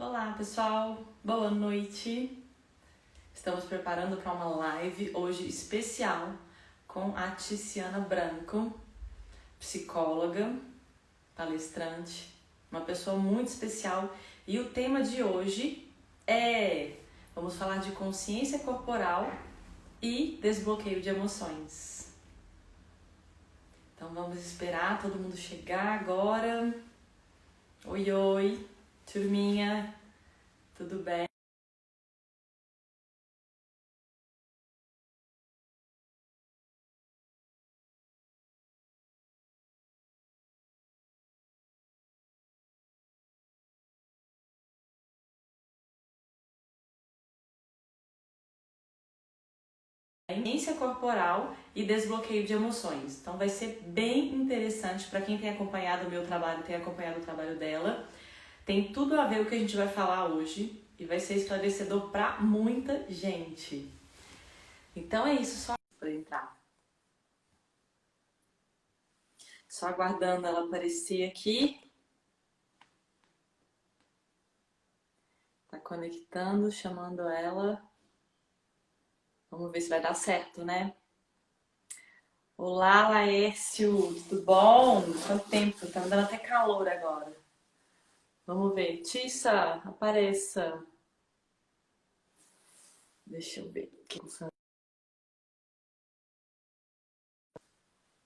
Olá, pessoal. Boa noite. Estamos preparando para uma live hoje especial com a Tiziana Branco, psicóloga, palestrante, uma pessoa muito especial. E o tema de hoje vamos falar de consciência corporal e desbloqueio de emoções. Então vamos esperar todo mundo chegar agora. Oi, oi, turminha, tudo bem? Consciência corporal e desbloqueio de emoções. Então vai ser bem interessante para quem tem acompanhado o meu trabalho, tem acompanhado o trabalho dela. Tem tudo a ver com o que a gente vai falar hoje e vai ser esclarecedor para muita gente. Então é isso, só para entrar. Só aguardando ela aparecer aqui. Tá conectando, chamando ela. Vamos ver se vai dar certo, né? Olá, Laércio, tudo bom? Quanto tempo? Tá me dando até calor agora. Vamos ver. Tissa, apareça. Deixa eu ver.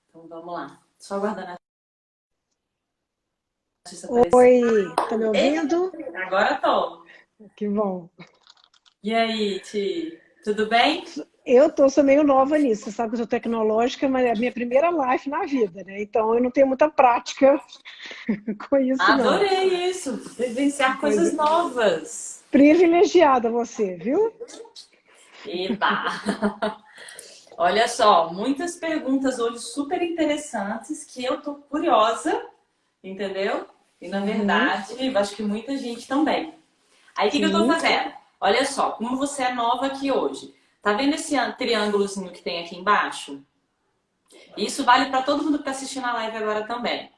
Então vamos lá. Só aguardando a Tissa aparecer. Oi, tá me ouvindo? Agora tô. Que bom. E aí, Ti? Tudo bem? Sou meio nova nisso, você sabe que eu sou tecnológica, mas é a minha primeira live na vida, né? Então eu não tenho muita prática com isso, não. Adorei isso. Vivenciar Pois coisas é, novas. privilegiada você, viu? Eba! Olha só, muitas perguntas hoje super interessantes que eu tô curiosa, entendeu? E na Uhum, verdade, eu acho que muita gente também. Aí o que eu tô sim. fazendo? Olha só, como você é nova aqui hoje. Tá vendo esse triângulozinho que tem aqui embaixo? Isso vale para todo mundo que está assistindo a live agora também.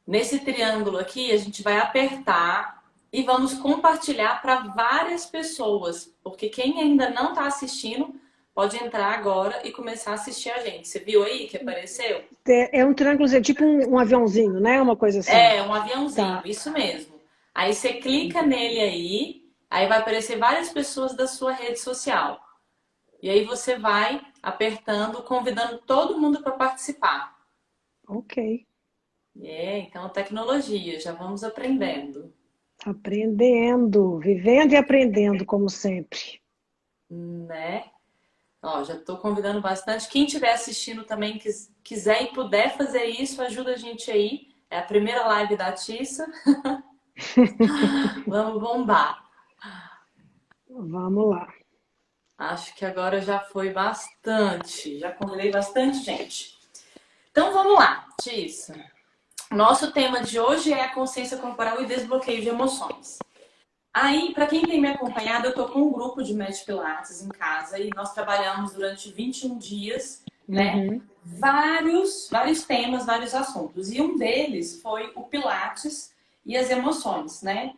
Nesse triângulo aqui, a gente vai apertar e vamos compartilhar para várias pessoas, porque quem ainda não está assistindo pode entrar agora e começar a assistir a gente. Você viu aí que apareceu? É um triângulo, é tipo um aviãozinho, né? Uma coisa assim. É, um aviãozinho, Tá, isso mesmo. Aí você clica nele aí vai aparecer várias pessoas da sua rede social. E aí você vai apertando, convidando todo mundo para participar. ok. Então tecnologia, já vamos aprendendo, Aprendendo, vivendo e aprendendo, como sempre. né? Ó, já estou convidando bastante. Quem estiver assistindo também quiser e puder fazer isso, ajuda a gente aí. É a primeira live da Tissa. Vamos bombar. Vamos lá. Acho que agora já foi bastante. Já convidei bastante gente. Então vamos lá, Tissa. Nosso tema de hoje é a consciência corporal e desbloqueio de emoções. Aí, para quem tem me acompanhado, eu tô com um grupo de Med Pilates em casa e nós trabalhamos durante 21 dias, né? Uhum. Vários temas, vários assuntos. E um deles foi o Pilates e as emoções, né?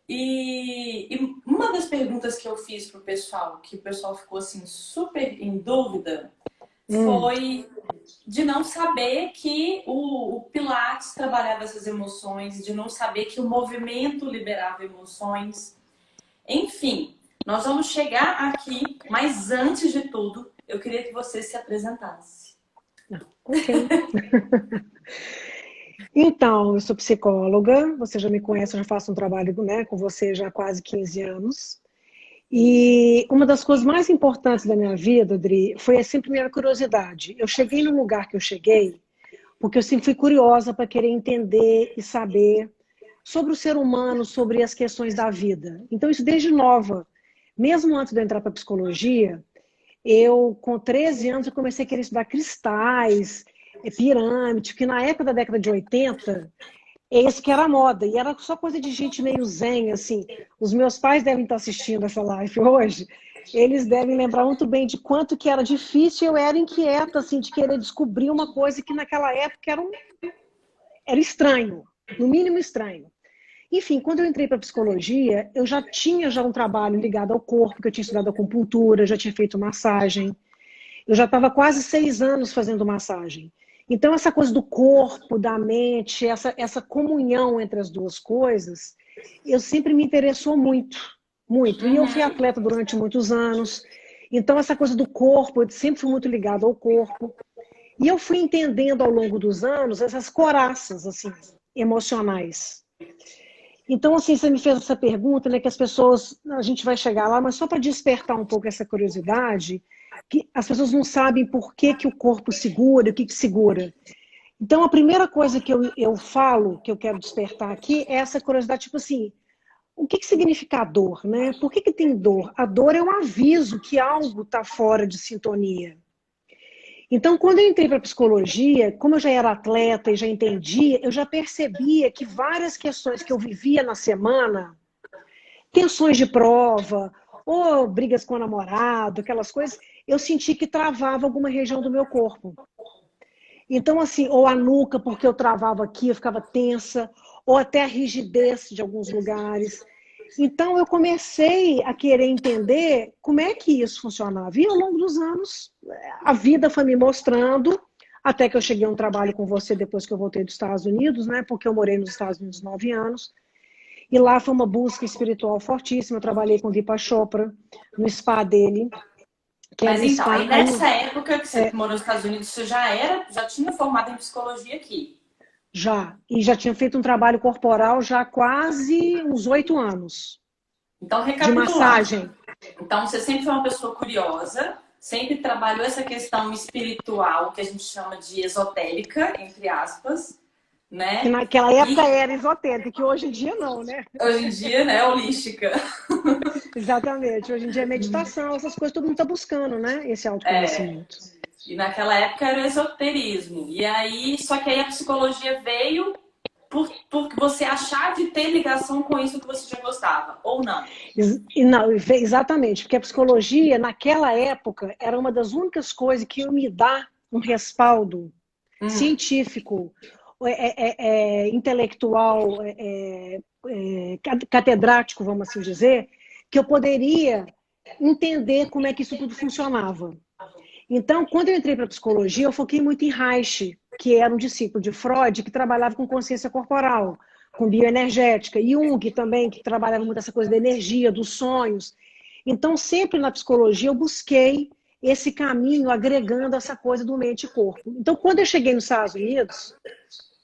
E uma das perguntas que eu fiz pro pessoal, que o pessoal ficou assim super em dúvida, Hum. foi de não saber que o Pilates trabalhava essas emoções, de não saber que o movimento liberava emoções. Enfim, nós vamos chegar aqui, mas antes de tudo, eu queria que você se apresentasse. Ok. Então, eu sou psicóloga, você já me conhece, eu já faço um trabalho, né, com você já há quase 15 anos. E uma das coisas mais importantes da minha vida, Adri, foi sempre a minha curiosidade. Eu cheguei no lugar que eu cheguei porque eu sempre fui curiosa para querer entender e saber sobre o ser humano, sobre as questões da vida. Então, isso desde nova. Mesmo antes de eu entrar para a psicologia, com 13 anos, eu comecei a querer estudar cristais, pirâmide, que na época da década de 80, é isso que era a moda. E era só coisa de gente meio zen, assim. Os meus pais devem estar assistindo essa live hoje. Eles devem lembrar muito bem de quanto que era difícil. Eu era inquieta, assim, de querer descobrir uma coisa que naquela época era estranho. No mínimo estranho. Enfim, quando eu entrei para psicologia, eu já tinha um trabalho ligado ao corpo, que eu tinha estudado acupuntura, já tinha feito massagem. Eu já estava quase 6 anos fazendo massagem. Então, essa coisa do corpo, da mente, essa comunhão entre as duas coisas, eu sempre me interessou muito, muito. E eu fui Uhum. atleta durante muitos anos. Então, essa coisa do corpo, eu sempre fui muito ligada ao corpo. E eu fui entendendo ao longo dos anos essas coraças, assim, emocionais. Então, assim, você me fez essa pergunta, né, que as pessoas, a gente vai chegar lá, mas só para despertar um pouco essa curiosidade, que as pessoas não sabem por que, que o corpo segura, o que, que segura. Então, a primeira coisa que eu falo, que eu quero despertar aqui, é essa curiosidade, tipo assim, o que, que significa a dor, né? Por que, que tem dor? A dor é um aviso que algo está fora de sintonia. Então, quando eu entrei para a psicologia, como eu já era atleta e já entendia, eu já percebia que várias questões que eu vivia na semana, tensões de prova, ou brigas com o namorado, aquelas coisas, eu senti que travava alguma região do meu corpo. Então, assim, ou a nuca, porque eu travava aqui, eu ficava tensa, ou até a rigidez de alguns lugares. Então, eu comecei a querer entender como é que isso funcionava. E ao longo dos anos, a vida foi me mostrando, até que eu cheguei a um trabalho com você depois que eu voltei dos Estados Unidos, né? Porque eu morei nos Estados Unidos 9 anos. E lá foi uma busca espiritual fortíssima. Eu trabalhei com Deepak Chopra, no spa dele, que era Mas um então, aí spa. nessa época que você morou nos Estados Unidos, você já tinha formado em psicologia aqui. Já. E já tinha feito um trabalho corporal já há quase uns 8 anos. Então, De recapitulando. massagem. Então, você sempre foi uma pessoa curiosa, sempre trabalhou essa questão espiritual, que a gente chama de esotérica, entre aspas, Que né? naquela época E era esotérica, que hoje em dia não, né? hoje em dia, né, holística. Exatamente. Hoje em dia é meditação, essas coisas, todo mundo está buscando, né? Esse autoconhecimento. E naquela época era o esoterismo. E aí, só que aí a psicologia veio por você achar de ter ligação com isso que você já gostava, ou não. E não, exatamente, porque a psicologia, naquela época, era uma das únicas coisas que ia me dar um respaldo Hum, científico, intelectual, catedrático, vamos assim dizer, que eu poderia entender como é que isso tudo funcionava. Então, quando eu entrei para a psicologia, eu foquei muito em Reich, que era um discípulo de Freud, que trabalhava com consciência corporal, com bioenergética, e Jung também, que trabalhava muito essa coisa da energia, dos sonhos. Então, sempre na psicologia, eu busquei esse caminho agregando essa coisa do mente e corpo. Então, quando eu cheguei nos Estados Unidos,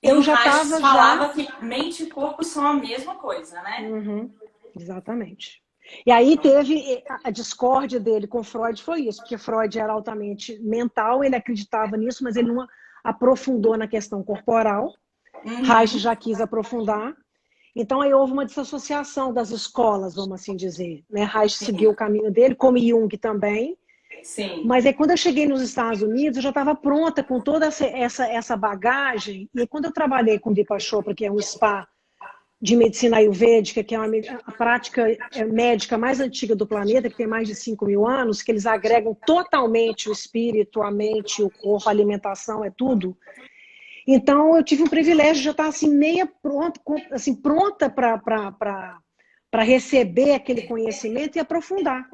e eu o já Reich estava já. falava que mente e corpo são a mesma coisa, né? Uhum, exatamente. E aí teve a discórdia dele com Freud, foi isso, porque Freud era altamente mental, ele acreditava nisso, mas ele não aprofundou na questão corporal. Reich Uhum, já quis aprofundar. Então aí houve uma desassociação das escolas, vamos assim dizer. Né? Reich seguiu o sim, caminho dele, como Jung também. sim. Mas aí quando eu cheguei nos Estados Unidos, eu já estava pronta com toda essa bagagem. E aí, quando eu trabalhei com Deepak Chopra, que é um spa de medicina ayurvédica, que é a prática médica mais antiga do planeta, que tem mais de 5 mil anos, que eles agregam totalmente o espírito, a mente, o corpo, a alimentação, é tudo. Então, eu tive um privilégio de já estar assim, meia pronta, assim, pronta para receber aquele conhecimento e aprofundar.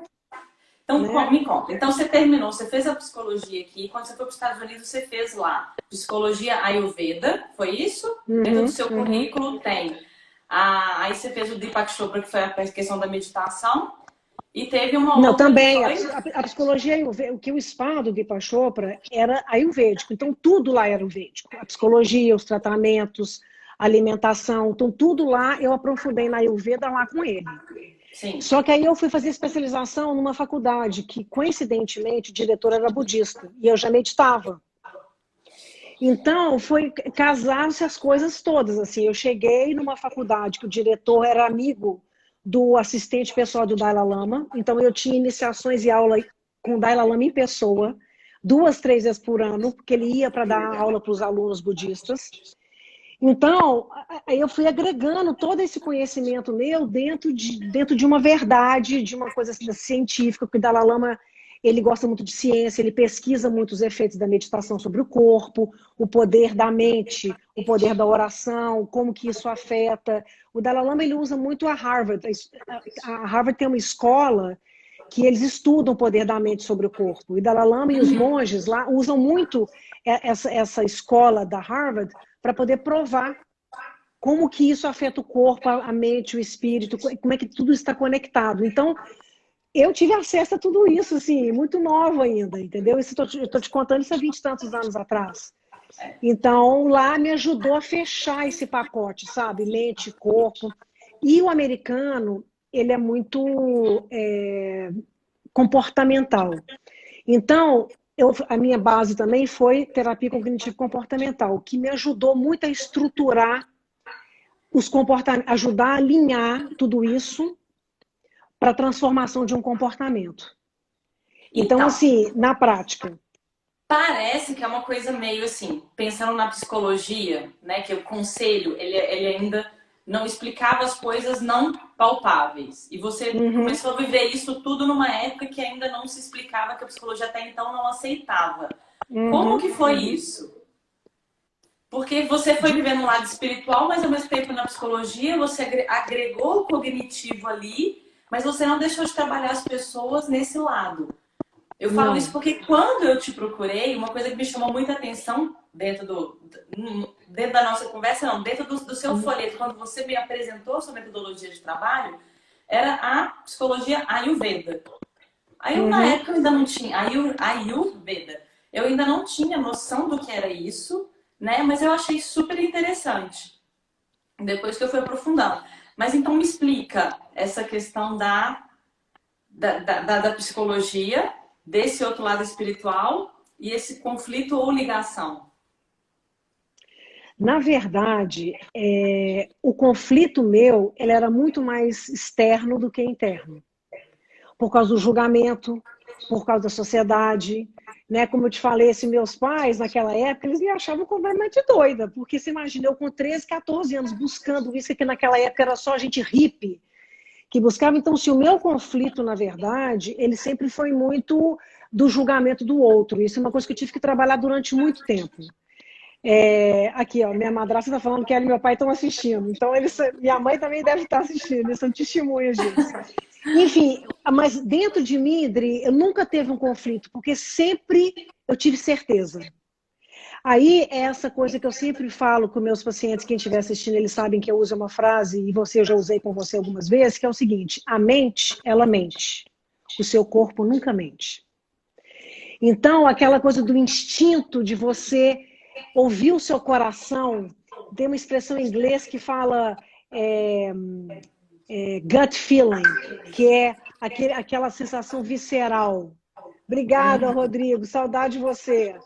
Então, Né? me conta. Então, você terminou, você fez a psicologia aqui. Quando você foi para os Estados Unidos, você fez lá psicologia Ayurveda, foi isso? Dentro do Uhum, seu uhum. currículo tem. Aí você fez o Deepak Chopra, que foi a questão da meditação. E teve uma Não, outra que também, foi. a psicologia, o que o spa do Deepak Chopra era ayurvédico, então tudo lá era ayurvédico. A psicologia, os tratamentos, a alimentação, então tudo lá eu aprofundei na Ayurveda lá com ele. Sim. Só que aí eu fui fazer especialização numa faculdade que, coincidentemente, o diretor era budista, e eu já meditava. Então, foi casaram-se as coisas todas, assim, eu cheguei numa faculdade que o diretor era amigo do assistente pessoal do Dalai Lama, então eu tinha iniciações e aula com o Dalai Lama em pessoa, 2, 3 vezes por ano, porque ele ia para dar aula para os alunos budistas. Então, aí eu fui agregando todo esse conhecimento meu dentro de uma verdade, de uma coisa assim, científica, porque o Dalai Lama ele gosta muito de ciência, ele pesquisa muito os efeitos da meditação sobre o corpo, o poder da mente, o poder da oração, como que isso afeta. O Dalai Lama, ele usa muito a Harvard. A Harvard tem uma escola que eles estudam o poder da mente sobre o corpo. E Dalai Lama e os monges lá usam muito essa escola da Harvard para poder provar como que isso afeta o corpo, a mente, o espírito, como é que tudo está conectado. Então, eu tive acesso a tudo isso, assim, muito nova ainda, entendeu? Isso eu estou te contando isso há 20 e tantos anos atrás. Então, lá me ajudou a fechar esse pacote, sabe? Mente, corpo. E o americano, ele é muito comportamental. Então, a minha base também foi terapia cognitivo-comportamental, que me ajudou muito a estruturar os comportamentos, ajudar a alinhar tudo isso para a transformação de um comportamento. Então, assim, na prática. Parece que é uma coisa meio assim, pensando na psicologia, né, que o conselho, ele ainda não explicava as coisas não palpáveis. E você começou a viver isso tudo numa época que ainda não se explicava, que a psicologia até então não aceitava. Como que foi isso? Porque você foi vivendo um lado espiritual, mas ao mesmo tempo na psicologia você agregou o cognitivo ali, mas você não deixou de trabalhar as pessoas nesse lado. Eu falo isso porque quando eu te procurei, uma coisa que me chamou muita atenção dentro da nossa conversa, não, dentro do seu folheto, quando você me apresentou a sua metodologia de trabalho, era a psicologia Ayurveda. Aí eu, na época, eu ainda não tinha Ayurveda. Eu ainda não tinha noção do que era isso, né? Mas eu achei super interessante. Depois que eu fui aprofundando. Mas então me explica essa questão da psicologia, desse outro lado espiritual e esse conflito ou ligação. Na verdade, o conflito meu, ele era muito mais externo do que interno. Por causa do julgamento, por causa da sociedade, né? Como eu te falei, assim, meus pais, naquela época, eles me achavam completamente doida, porque você imagina, eu com 13, 14 anos buscando isso, que naquela época era só gente hippie que buscava. Então, se o meu conflito, na verdade, ele sempre foi muito do julgamento do outro. Isso é uma coisa que eu tive que trabalhar durante muito tempo. Aqui, ó, minha madrasta está falando que ela e meu pai estão assistindo. Então, minha mãe também deve estar assistindo, eles são testemunhas disso. Enfim, mas dentro de mim, Idri, eu nunca teve um conflito, porque sempre eu tive certeza. Aí, essa coisa que eu sempre falo com meus pacientes, quem estiver assistindo, eles sabem que eu uso uma frase, e eu já usei com você algumas vezes, que é o seguinte: a mente, ela mente. O seu corpo nunca mente. Então, aquela coisa do instinto de você ouvir o seu coração, tem uma expressão em inglês que fala gut feeling, que é aquela sensação visceral. Obrigada, Rodrigo, saudade de você.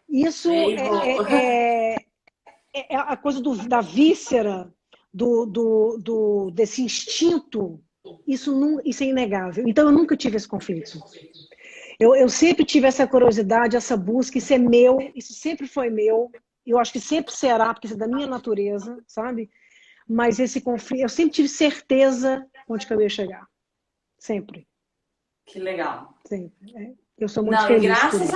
Isso é a coisa da víscera, desse instinto, isso é inegável. Então, eu nunca tive esse conflito. Eu sempre tive essa curiosidade, essa busca, isso é meu, isso sempre foi meu, eu acho que sempre será, porque isso é da minha natureza, sabe? Mas esse conflito, eu sempre tive certeza onde que eu ia chegar. Sempre. Que legal. Sempre. Eu sou muito feliz. Graças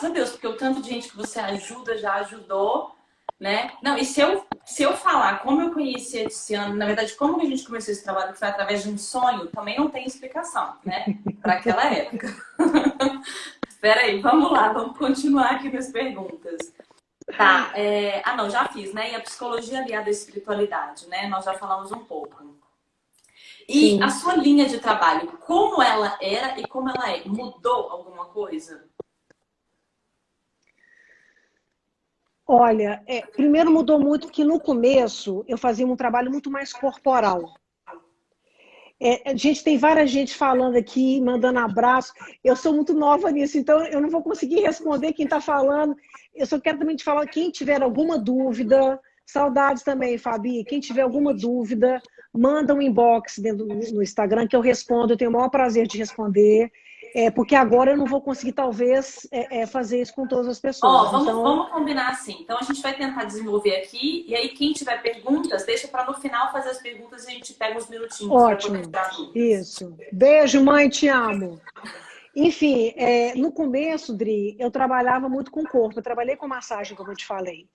a Deus, porque o tanto de gente que você ajuda já ajudou, né? Não, e se eu falar como eu conheci a Tiziana, na verdade, como que a gente começou esse trabalho, que foi através de um sonho, também não tem explicação, né? Para aquela época. Espera aí, vamos lá, vamos continuar aqui nas perguntas. Tá, não, já fiz, né? E a psicologia aliada à espiritualidade, né? Nós já falamos um pouco. E sim, a sua linha de trabalho, como ela era e como ela é? Mudou alguma coisa? Olha, primeiro mudou muito porque no começo eu fazia um trabalho muito mais corporal. Gente, tem várias gente falando aqui, mandando abraço. Eu sou muito nova nisso, então eu não vou conseguir responder quem está falando. Eu só quero também te falar, quem tiver alguma dúvida, saudades também, Fabi, quem tiver alguma dúvida, manda um inbox no Instagram que eu respondo, eu tenho o maior prazer de responder. Porque agora eu não vou conseguir, talvez, fazer isso com todas as pessoas. Vamos combinar assim. Então, a gente vai tentar desenvolver aqui. E aí, quem tiver perguntas, deixa para no final fazer as perguntas e a gente pega uns minutinhos. Ótimo. Isso. Beijo, mãe, te amo. Enfim, no começo, Dri, eu trabalhava muito com o corpo. Eu trabalhei com massagem, como eu te falei.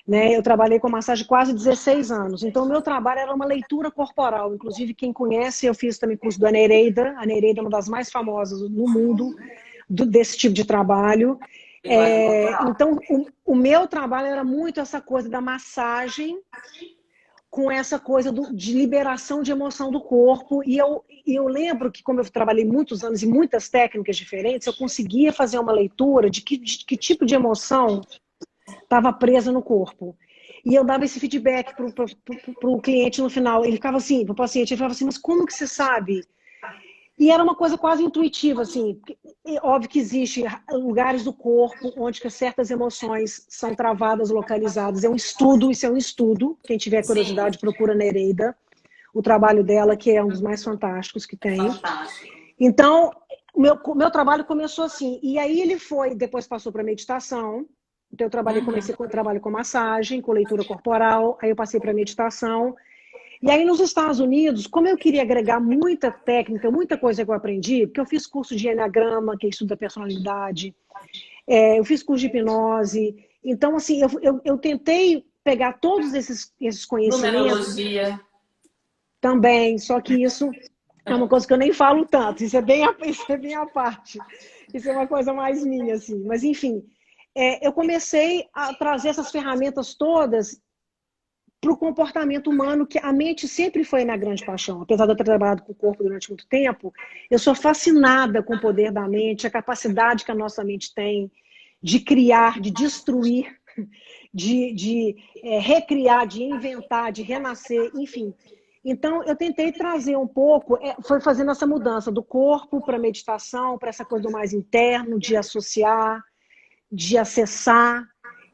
Né? Eu trabalhei com massagem quase 16 anos. Então, o meu trabalho era uma leitura corporal. Inclusive, quem conhece, eu fiz também curso da Nereida. A Nereida é uma das mais famosas no mundo desse tipo de trabalho. Linguagem corporal. Então, o meu trabalho era muito essa coisa da massagem com essa coisa de liberação de emoção do corpo. E eu lembro que, como eu trabalhei muitos anos e muitas técnicas diferentes, eu conseguia fazer uma leitura de que tipo de emoção estava presa no corpo. E eu dava esse feedback para o cliente no final. Ele ficava assim, para o paciente, ele ficava assim, mas como que você sabe? E era uma coisa quase intuitiva, assim. Óbvio que existe lugares do corpo onde que certas emoções são travadas, localizadas. É um estudo, isso é um estudo. Quem tiver Sim, curiosidade, procura na Nereida, o trabalho dela, que é um dos mais fantásticos que tem. fantástico. Então, meu trabalho começou assim. E aí ele foi, depois passou para meditação. Então, comecei com trabalho com massagem, com leitura corporal. Aí eu passei para meditação. E aí, nos Estados Unidos, como eu queria agregar muita técnica, muita coisa que eu aprendi, porque eu fiz curso de Enneagrama, que estuda personalidade, eu fiz curso de hipnose. Então, assim, eu tentei pegar todos esses conhecimentos Numerologia. também, só que isso é uma coisa que eu nem falo tanto, isso é bem à parte. Isso é uma coisa mais minha, assim. Mas, enfim, eu comecei a trazer essas ferramentas todas para o comportamento humano, que a mente sempre foi minha grande paixão. Apesar de eu ter trabalhado com o corpo durante muito tempo, eu sou fascinada com o poder da mente, a capacidade que a nossa mente tem de criar, de destruir, de recriar, de inventar, de renascer, enfim. Então, eu tentei trazer um pouco, foi fazendo essa mudança do corpo para a meditação, para essa coisa do mais interno, de associar, de acessar.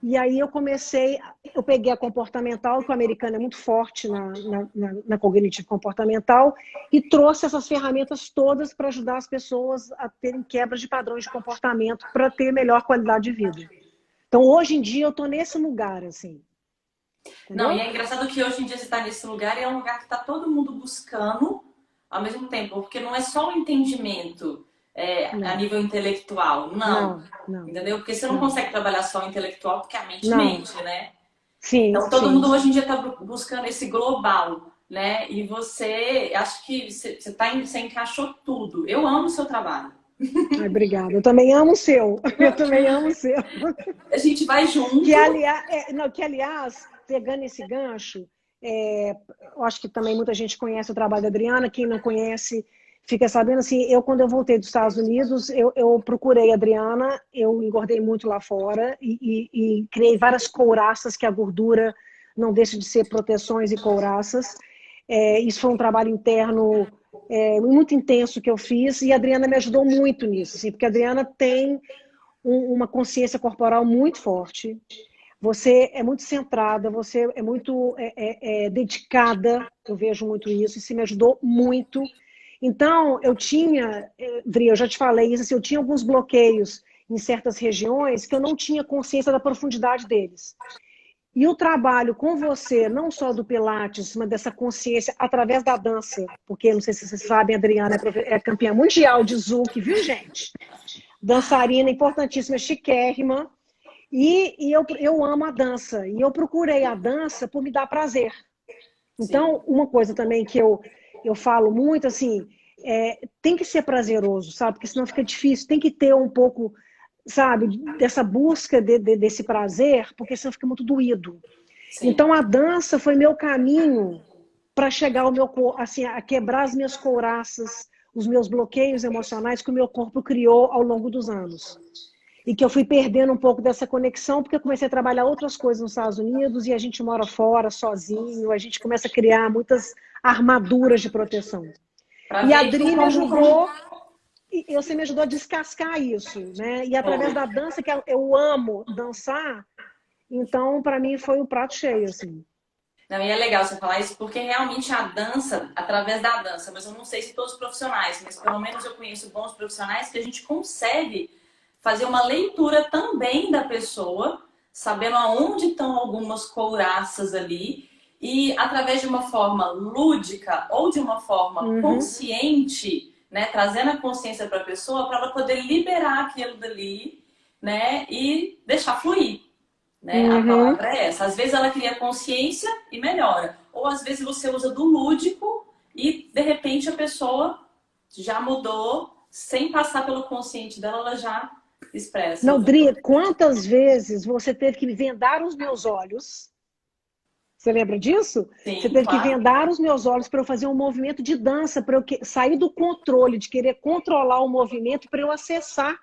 E aí eu peguei a comportamental, que o americano é muito forte na cognitivo comportamental, e trouxe essas ferramentas todas para ajudar as pessoas a terem quebras de padrões de comportamento para ter melhor qualidade de vida. Então, hoje em dia, eu estou nesse lugar, assim. Não, e Entendeu? é engraçado que hoje em dia você está nesse lugar e é um lugar que está todo mundo buscando ao mesmo tempo, porque não é só o entendimento a Não, nível intelectual, não. não, não, Entendeu? Porque você não não, consegue trabalhar só o intelectual porque a mente não. mente, né? Sim, Então todo sim. mundo hoje em dia está buscando esse global, né? E você, acho que você encaixou tudo. Eu amo o seu trabalho. Ai, obrigada. Eu também amo o seu. Eu também amo o seu. A gente vai Que, junto. aliás, pegando esse gancho, eu acho que também muita gente conhece o trabalho da Adriana, quem não conhece fica sabendo, assim, quando eu voltei dos Estados Unidos, eu procurei a Adriana, eu engordei muito lá fora e criei várias couraças que a gordura não deixa de ser proteções e couraças. Isso foi um trabalho interno muito intenso que eu fiz e a Adriana me ajudou muito nisso, assim, porque a Adriana tem uma consciência corporal muito forte. Você é muito centrada, você é muito dedicada, eu vejo muito isso, isso me ajudou muito. Então, Dri, eu já te falei isso, assim, eu tinha alguns bloqueios em certas regiões que eu não tinha consciência da profundidade deles. E o trabalho com você, não só do Pilates, mas dessa consciência através da dança, porque não sei se vocês sabem, a Adriana é campeã mundial de Zouk, viu, gente? Dançarina importantíssima, chiquérrima, eu amo a dança. E eu procurei a dança por me dar prazer. Sim. Então, uma coisa também que eu falo muito, assim, tem que ser prazeroso, sabe? Porque senão fica difícil. Tem que ter um pouco, sabe, dessa busca desse prazer, porque senão fica muito doído. Sim. Então, a dança foi meu caminho para chegar ao meu, assim, a quebrar as minhas couraças, os meus bloqueios emocionais que o meu corpo criou ao longo dos anos e que eu fui perdendo um pouco dessa conexão, porque eu comecei a trabalhar outras coisas nos Estados Unidos e a gente mora fora, sozinho, a gente começa a criar muitas armaduras de proteção. Para E a ver Adri me como ajudou, e você me ajudou a descascar isso, né? E através foi. da dança, que eu amo dançar, então para mim foi o prato cheio, assim. Não, e é legal você falar isso porque realmente a dança, através da dança, mas eu não sei se todos os profissionais, mas pelo menos eu conheço bons profissionais que a gente consegue fazer uma leitura também da pessoa, sabendo aonde estão algumas couraças ali, e através de uma forma lúdica ou de uma forma Uhum, consciente, né? Trazendo a consciência para a pessoa para ela poder liberar aquilo dali, né? E deixar fluir, né? A Uhum. palavra é essa. Às vezes ela cria consciência e melhora. Ou às vezes você usa do lúdico e de repente a pessoa já mudou, sem passar pelo consciente dela, ela já expressa Não, outra Dri, coisa. quantas vezes você teve que vendar os meus olhos? Você lembra disso? Você Sim, teve que claro. vendar os meus olhos para eu fazer um movimento de dança, para eu sair do controle, de querer controlar o movimento, para eu acessar.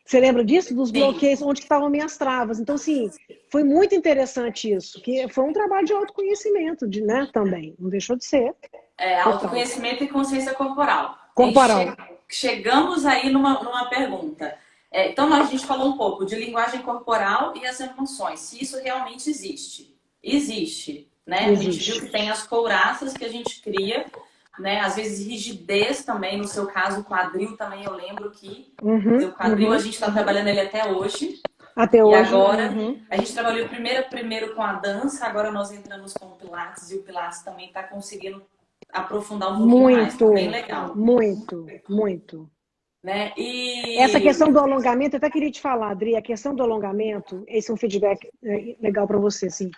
Você lembra disso? Dos Sim. bloqueios, onde estavam minhas travas. Então, assim, foi muito interessante isso, que foi um trabalho de autoconhecimento, né, também. Não deixou de ser, total. Autoconhecimento e consciência corporal. E Corporal. chegamos aí numa pergunta. Então, a gente falou um pouco de linguagem corporal e as emoções, se isso realmente existe. Existe, né? A gente viu Existe. que tem as couraças que a gente cria, né? Às vezes rigidez também, no seu caso, o quadril também, eu lembro que Uhum, o quadril a uhum. gente está trabalhando ele até hoje. Até E hoje. agora, Uhum. a gente trabalhou primeiro com a dança, agora nós entramos com o Pilates, e o Pilates também está conseguindo aprofundar um pouquinho mais, tá bem Muito, legal, muito, muito. né? Essa E questão do alongamento, eu até queria te falar, Adri, a questão do alongamento, esse é um feedback legal para você, assim.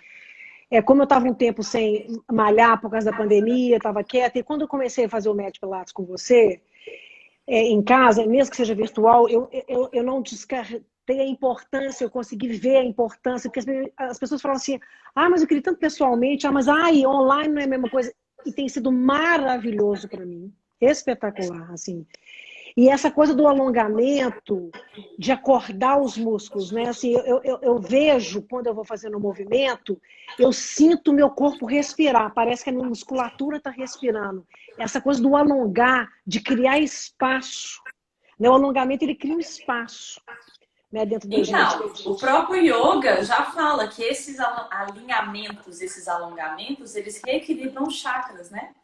Como eu estava um tempo sem malhar por causa da pandemia, estava quieta, e quando eu comecei a fazer o Med Pilates com você, em casa, mesmo que seja virtual, eu não descartei a importância, eu consegui ver a importância, porque as pessoas falam assim, mas eu queria tanto pessoalmente, mas online não é a mesma coisa. E tem sido maravilhoso para mim, espetacular, assim. E essa coisa do alongamento, de acordar os músculos, né? Assim, eu vejo, quando eu vou fazendo o movimento, eu sinto o meu corpo respirar, parece que a minha musculatura está respirando. Essa coisa do alongar, de criar espaço. Né? O alongamento, ele cria um espaço, né, dentro da gente. então, o próprio yoga já fala que esses alinhamentos, esses alongamentos, eles reequilibram chakras, né?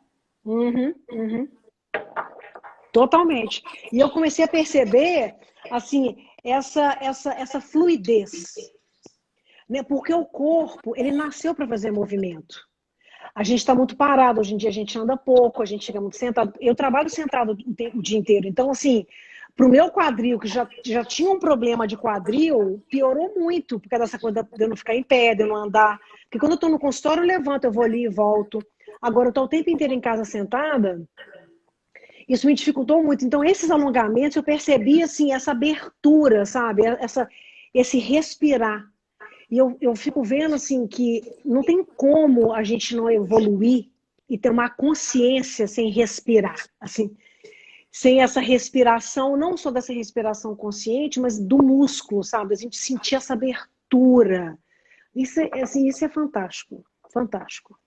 Uhum, uhum. Totalmente. E eu comecei a perceber, assim, essa fluidez, né? Porque o corpo, ele nasceu para fazer movimento. A gente está muito parado, hoje em dia a gente anda pouco, a gente fica muito sentado. Eu trabalho sentado o dia inteiro, então, assim, para o meu quadril, que já tinha um problema de quadril, piorou muito, por causa dessa coisa de eu não ficar em pé, de eu não andar. Porque quando eu estou no consultório, eu levanto, eu vou ali e volto. Agora, eu estou o tempo inteiro em casa sentada, isso me dificultou muito. Então, esses alongamentos, eu percebi, assim, essa abertura, sabe? Esse respirar. E eu fico vendo, assim, que não tem como a gente não evoluir e ter uma consciência sem respirar, assim, sem essa respiração, não só dessa respiração consciente, mas do músculo, sabe? A gente sentir essa abertura. Isso é fantástico, fantástico.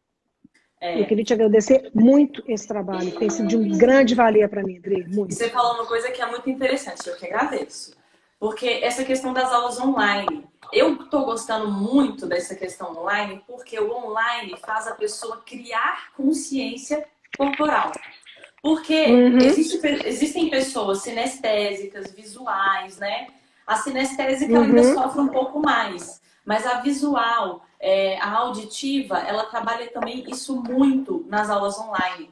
Eu É. queria te agradecer muito esse trabalho, que tem sido de um grande valia para mim, Adri, E você muito. falou uma coisa que é muito interessante, eu que agradeço. Porque essa questão das aulas online, eu estou gostando muito dessa questão online, porque o online faz a pessoa criar consciência corporal. Porque Uhum, existem pessoas sinestésicas, visuais, né? A sinestésica ela ainda uhum. sofre um pouco mais, mas a visual, a auditiva, ela trabalha também isso muito nas aulas online.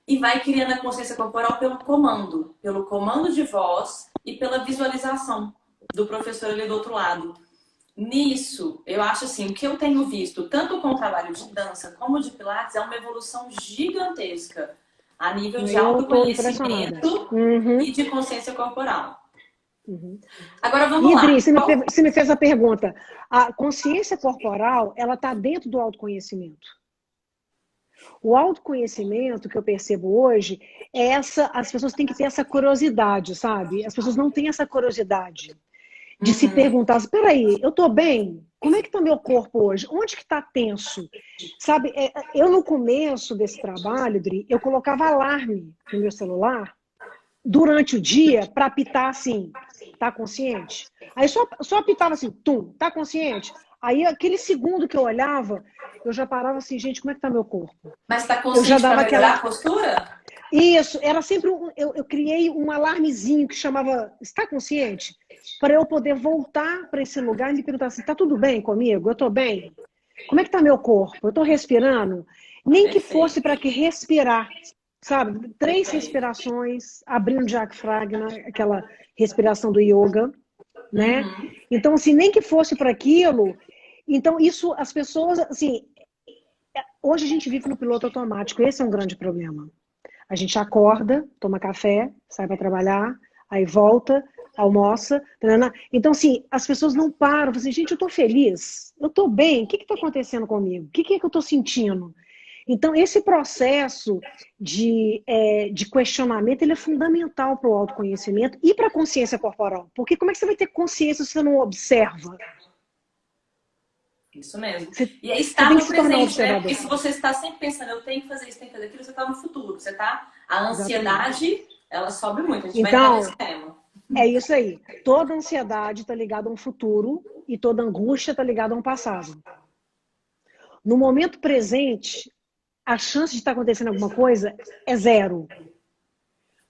E vai criando a consciência corporal pelo comando de voz e pela visualização do professor ali do outro lado. Nisso, eu acho assim, o que eu tenho visto, tanto com o trabalho de dança como de pilates, é uma evolução gigantesca a nível de Eu estou impressionada. autoconhecimento Uhum, e de consciência corporal. uhum. Agora vamos E, Adri, lá. Qual... você me fez a pergunta. A consciência corporal, ela está dentro do autoconhecimento. O autoconhecimento que eu percebo hoje as pessoas têm que ter essa curiosidade, sabe? As pessoas não têm essa curiosidade de se Uhum. perguntar, espera aí, eu estou bem? Como é que está meu corpo hoje? Onde que está tenso? Sabe, eu no começo desse trabalho, Dri, eu colocava alarme no meu celular durante o dia para apitar assim, tá consciente? Aí só apitava assim, tum, tá consciente? Aí aquele segundo que eu olhava, eu já parava assim, gente, como é que tá meu corpo? Mas está Eu já consciente para dava melhorar aquela. a postura? Isso, era sempre eu criei um alarmezinho que chamava está consciente? Para eu poder voltar para esse lugar e me perguntar assim, tá tudo bem comigo? Eu estou bem? Como é que tá meu corpo? Eu estou respirando? Nem que fosse Perfeito. para que respirar. sabe? 3 Perfeito. respirações, abrindo o diafragma, aquela respiração do yoga, né? Uhum. Então, assim, nem que fosse para aquilo. Então, isso, as pessoas, assim, hoje a gente vive no piloto automático, esse é um grande problema. A gente acorda, toma café, sai para trabalhar, aí volta, almoça. Tanana. Então, assim, as pessoas não param. Falam assim, gente, eu estou feliz, eu estou bem, o que está acontecendo comigo? O que é que eu estou sentindo? Então, esse processo de questionamento ele é fundamental para o autoconhecimento e para a consciência corporal. Porque como é que você vai ter consciência se você não observa? Isso mesmo. Você, E é você estar tem que no se tornar um presente, né? Porque observador. se você está sempre pensando, eu tenho que fazer isso, tenho que fazer aquilo, você está no futuro. Você tá. A Exatamente. ansiedade, ela sobe muito, a gente vai entrar nesse Então, tema. é isso aí. Toda ansiedade está ligada a um futuro e toda angústia está ligada a um passado. No momento presente, a chance de estar acontecendo alguma coisa é zero.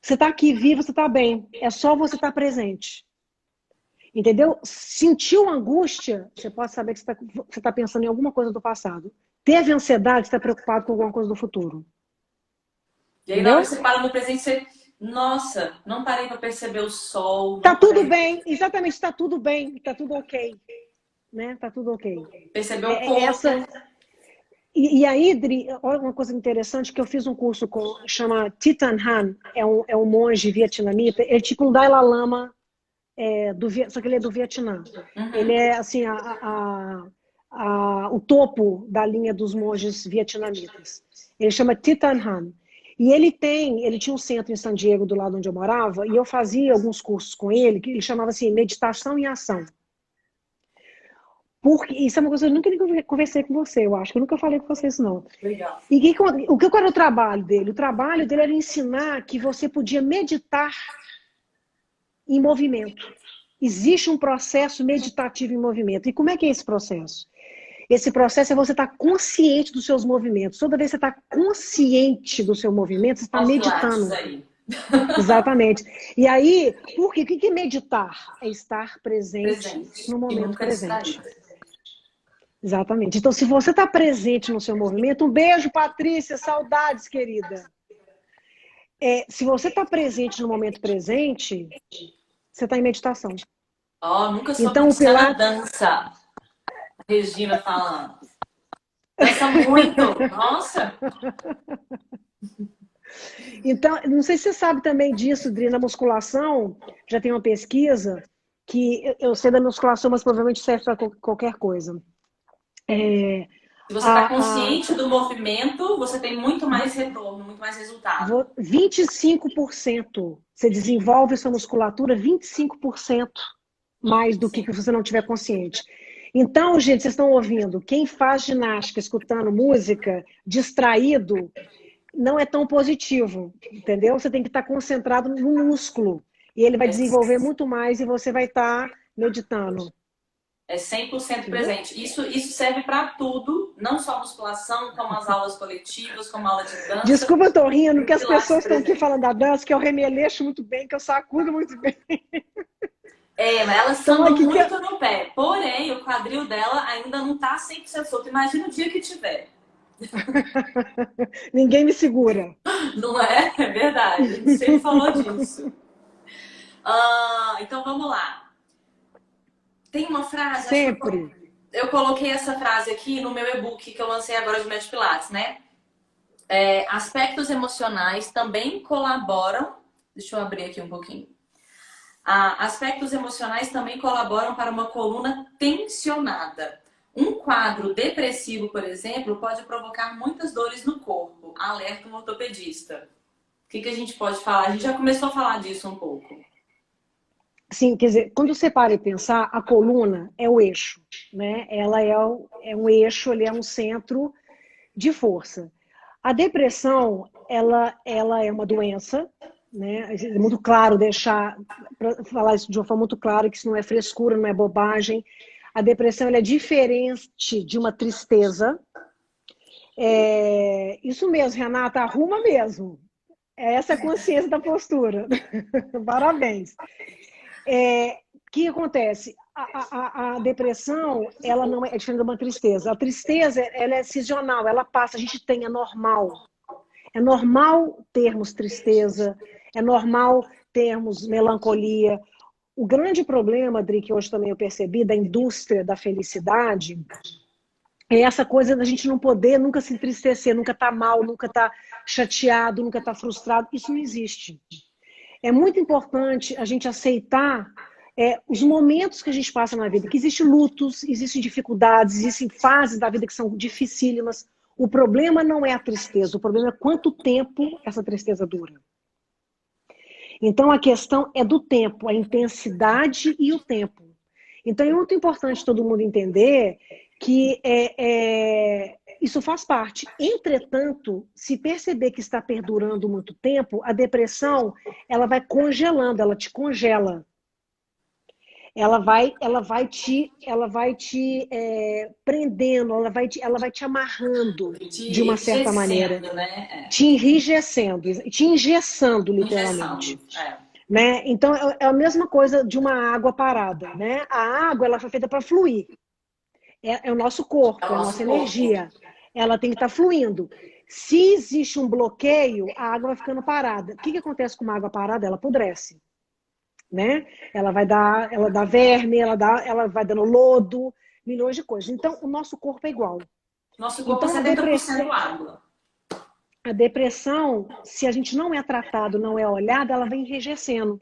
Você está aqui vivo, você está bem. É só você estar presente. Entendeu? Sentiu angústia, você pode saber que você tá pensando em alguma coisa do passado. Teve ansiedade, você está preocupado com alguma coisa do futuro. E aí, na hora que Entendeu? você para no presente, você. Nossa, não parei para perceber o sol, Tá não tudo parei para bem, exatamente, está tudo bem, está tudo ok. Né? Tá tudo ok. perceber o Essa. corpo. E aí, Dri, olha uma coisa interessante que eu fiz um curso com, chama Thich Nhat Hanh, é um monge vietnamita, ele é tipo um Dalai Lama, só que ele é do Vietnã. Ele Uhum. é assim o topo da linha dos monges vietnamitas. Ele chama Thich Nhat Hanh. E ele tinha um centro em San Diego, do lado onde eu morava, e eu fazia alguns cursos com ele, que ele chamava assim, Meditação em Ação. Porque isso é uma coisa que eu nunca conversei com você, eu acho que eu nunca falei com você isso não. Legal. E qual era o trabalho dele? O trabalho dele era ensinar que você podia meditar em movimento. Existe um processo meditativo em movimento. E como é que é esse processo? Esse processo é você estar consciente dos seus movimentos. Toda vez que você está consciente do seu movimento, você está Olha os pilates meditando. aí. Exatamente. E aí, por quê? O que é meditar? É estar presente Presente. no E momento nunca presente. distraído. Exatamente. Então, se você está presente no seu movimento, um beijo, Patrícia, saudades, querida. Se você está presente no momento presente, você está em meditação. Ó, nunca soube Então, o Tiziana Pilates. dança. Regina falando. Dança muito. Nossa. Então, não sei se você sabe também disso, Dri, na musculação, já tem uma pesquisa que eu sei da musculação, mas provavelmente serve para qualquer coisa. É, Se você está a, a, consciente do movimento, você tem muito mais retorno, muito mais resultado. 25%, você desenvolve sua musculatura 25% mais do que Sim. se você não tiver consciente. Então, gente, vocês estão ouvindo, quem faz ginástica escutando música, distraído, não é tão positivo, entendeu? Você tem que estar concentrado no músculo. E ele vai É, desenvolver muito mais e você vai estar meditando, é 100% entendeu? presente. Isso serve para tudo, não só musculação, como as aulas coletivas, como aula de dança Desculpa, eu tô rindo, e que o as Pilates pessoas estão aqui presente. falando da dança, que eu remeleixo muito bem, que eu sacudo muito bem. É, mas elas Então, sambam aqui que muito no pé. Porém, o quadril dela ainda não tá 100% solto. Imagina o dia que tiver. ninguém me segura. Não é? É verdade. A gente sempre falou disso. Então vamos lá. Tem uma frase, acho que Sempre. eu coloquei essa frase aqui no meu e-book que eu lancei agora de Médio Pilates, né? Aspectos emocionais também colaboram. Deixa eu abrir aqui um pouquinho. Aspectos emocionais também colaboram para uma coluna tensionada. Um quadro depressivo, por exemplo, pode provocar muitas dores no corpo. Alerta um ortopedista. O que a gente pode falar? A gente já começou a falar disso um pouco. Sim, quer dizer, quando você para e pensar, a coluna é o eixo, né? Ela é um eixo, ele é um centro de força. A depressão, ela é uma doença, né? É muito claro deixar, pra falar isso de uma forma muito clara, que isso não é frescura, não é bobagem. A depressão ela é diferente de uma tristeza. Isso mesmo, Renata, arruma mesmo. É essa a consciência da postura. Parabéns. O que acontece? A depressão, ela não é diferente de uma tristeza. A tristeza, ela é sazonal, ela passa, a gente tem, é normal. É normal termos tristeza, é normal termos melancolia. O grande problema, Adri, que hoje também eu percebi, da indústria da felicidade, é essa coisa da gente não poder nunca se entristecer, nunca estar mal, nunca estar chateado, nunca estar frustrado. Isso não existe. É muito importante a gente aceitar os momentos que a gente passa na vida, que existem lutos, existem dificuldades, existem fases da vida que são dificílimas. O problema não é a tristeza, o problema é quanto tempo essa tristeza dura. Então, a questão é do tempo, a intensidade e o tempo. Então, é muito importante todo mundo entender que isso faz parte. Entretanto, se perceber que está perdurando muito tempo, a depressão ela vai congelando, ela te congela. Ela vai te prendendo, ela vai te amarrando de uma certa maneira, né? te enrijecendo, te engessando literalmente. Injeção, Né? Então é a mesma coisa de uma água parada, né? A água ela foi feita para fluir. É o nosso corpo, é a nossa energia. Ela tem que estar fluindo. Se existe um bloqueio, a água vai ficando parada. O que acontece com uma água parada? Ela apodrece. Né? Ela dá verme, ela vai dando lodo, milhões de coisas. Então, o nosso corpo é igual. Nosso corpo é 70% água. A depressão, se a gente não é tratado, não é olhado, ela vem enrijecendo.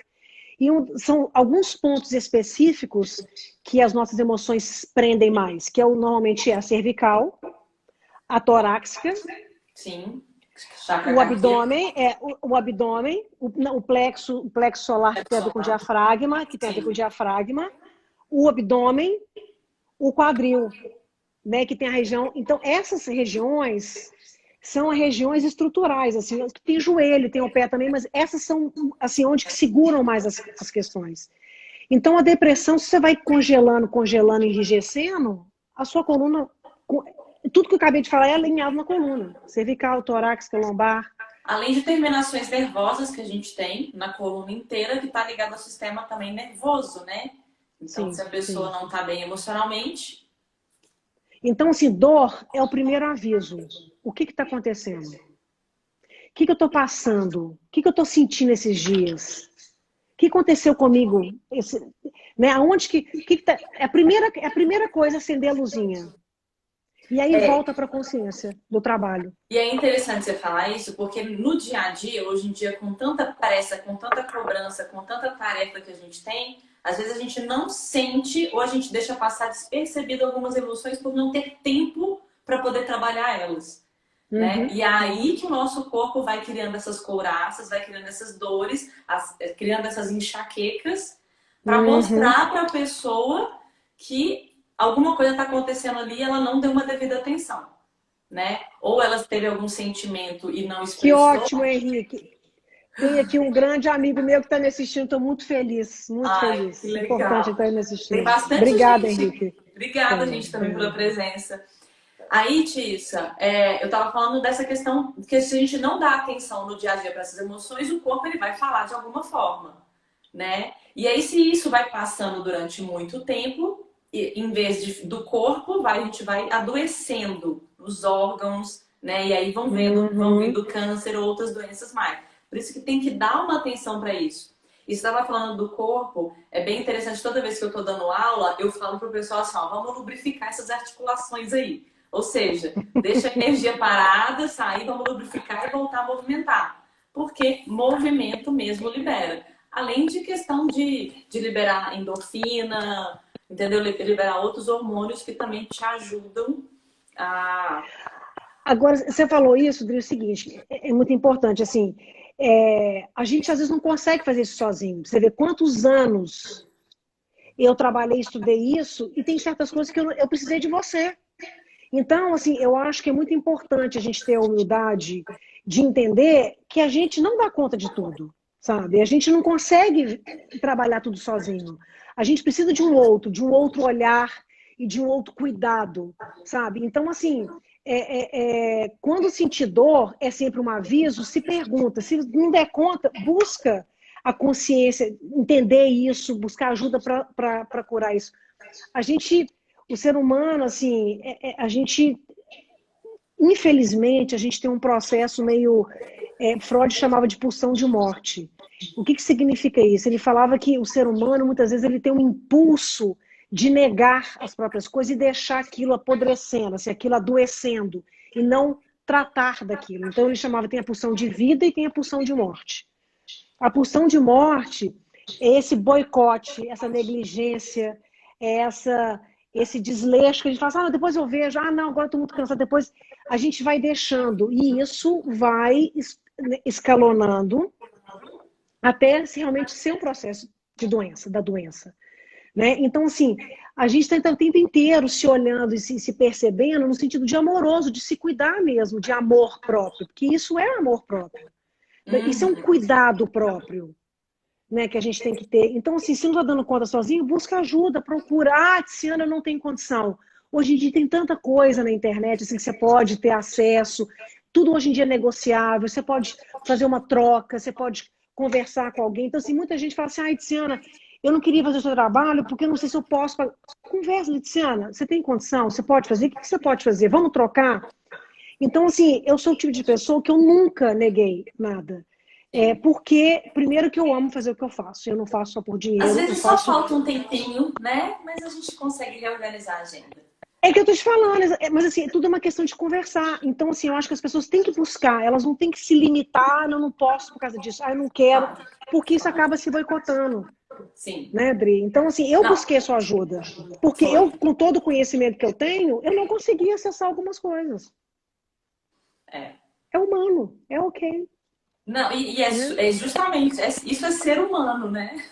E são alguns pontos específicos que as nossas emoções prendem mais, que normalmente é a cervical, a torácica, sim. O abdômen, o plexo solar, que tem a ver com o diafragma, o abdômen, o quadril, né, que tem a região. Então, essas regiões são as regiões estruturais, assim, tem joelho, tem o pé também, mas essas são assim onde que seguram mais as questões. Então, a depressão, se você vai congelando, enrijecendo, a sua coluna, tudo que eu acabei de falar é alinhado na coluna, cervical, torácica, lombar. Além de terminações nervosas que a gente tem na coluna inteira, que está ligado ao sistema também nervoso, né? Então, se a pessoa não está bem emocionalmente... Então, assim, dor é o primeiro aviso. O que está acontecendo? O que eu estou passando? O que eu estou sentindo esses dias? O que aconteceu comigo? Né? Aonde tá? A primeira coisa é acender a luzinha. E aí volta para a consciência do trabalho. E é interessante você falar isso, porque no dia a dia, hoje em dia, com tanta pressa, com tanta cobrança, com tanta tarefa que a gente tem, às vezes a gente não sente ou a gente deixa passar despercebido algumas emoções por não ter tempo para poder trabalhar elas. Né? E é aí que o nosso corpo vai criando essas couraças, vai criando essas dores, criando essas enxaquecas, para mostrar para a pessoa que alguma coisa está acontecendo ali e ela não deu uma devida atenção. Né? Ou ela teve algum sentimento e não expressou. Que ótimo, Henrique. Tem aqui um grande amigo meu que está me assistindo, estou muito feliz, muito feliz. Que legal. Importante estar me assistindo. Tem bastante Obrigada, gente. Henrique. Obrigada, gente, também pela presença. Aí, Tissa, eu estava falando dessa questão que se a gente não dá atenção no dia a dia para essas emoções, o corpo ele vai falar de alguma forma, né? E aí, se isso vai passando durante muito tempo, em vez do corpo, a gente vai adoecendo os órgãos, né? E aí vão vindo câncer ou outras doenças mais. Por isso que tem que dar uma atenção para isso. E você estava falando do corpo, é bem interessante, toda vez que eu estou dando aula, eu falo para o pessoal assim, ó, vamos lubrificar essas articulações aí. Ou seja, deixa a energia parada, sair, vamos lubrificar e voltar a movimentar. Porque movimento mesmo libera. Além de questão de liberar endorfina, entendeu? Liberar outros hormônios que também te ajudam a... Agora, você falou isso, Dri, é o seguinte, é muito importante, assim, a gente às vezes não consegue fazer isso sozinho. Você vê quantos anos eu trabalhei, estudei isso, e tem certas coisas que eu precisei de você. Então, assim, eu acho que é muito importante a gente ter a humildade de entender que a gente não dá conta de tudo, sabe? A gente não consegue trabalhar tudo sozinho. A gente precisa de um outro olhar e de um outro cuidado, sabe? Então, assim, quando sentir dor é sempre um aviso, se pergunta, se não der conta, busca a consciência, entender isso, buscar ajuda para curar isso. O ser humano, assim, a gente infelizmente, a gente tem um processo meio... Freud chamava de pulsão de morte. O que significa isso? Ele falava que o ser humano, muitas vezes, ele tem um impulso de negar as próprias coisas e deixar aquilo apodrecendo, assim, aquilo adoecendo, e não tratar daquilo. Então, ele chamava, tem a pulsão de vida e tem a pulsão de morte. A pulsão de morte é esse boicote, essa negligência, esse desleixo que a gente fala, ah, depois eu vejo, ah, não, agora estou muito cansada, depois a gente vai deixando, e isso vai escalonando até realmente ser um processo de doença, da doença. Né? Então, assim, a gente está o tempo inteiro se olhando e se percebendo no sentido de amoroso, de se cuidar mesmo, de amor próprio, porque isso é amor próprio. Isso é um cuidado próprio, né, que a gente tem que ter. Então, assim, se não está dando conta sozinho, busca ajuda, procura. Ah, Tiziana, não tem condição. Hoje em dia tem tanta coisa na internet assim, que você pode ter acesso. Tudo hoje em dia é negociável. Você pode fazer uma troca, você pode conversar com alguém. Então, assim, muita gente fala assim, ah, Tiziana, eu não queria fazer o seu trabalho porque eu não sei se eu posso. Conversa, Tiziana, você tem condição? Você pode fazer? O que você pode fazer? Vamos trocar? Então, assim, eu sou o tipo de pessoa que eu nunca neguei nada. Porque, primeiro que eu amo fazer o que eu faço. Eu não faço só por dinheiro. Às vezes só falta um tempinho, né? Mas a gente consegue reorganizar a agenda. É que eu tô te falando, mas assim, tudo é uma questão de conversar. Então, assim, eu acho que as pessoas têm que buscar, elas não têm que se limitar, ah, não posso por causa disso, ah, eu não quero, porque isso acaba se boicotando. Sim. Né, Adri? Então, assim, eu busquei a sua ajuda. Porque eu, com todo o conhecimento que eu tenho, eu não conseguia acessar algumas coisas. É humano, é ok. Não, é justamente, isso é ser humano, né?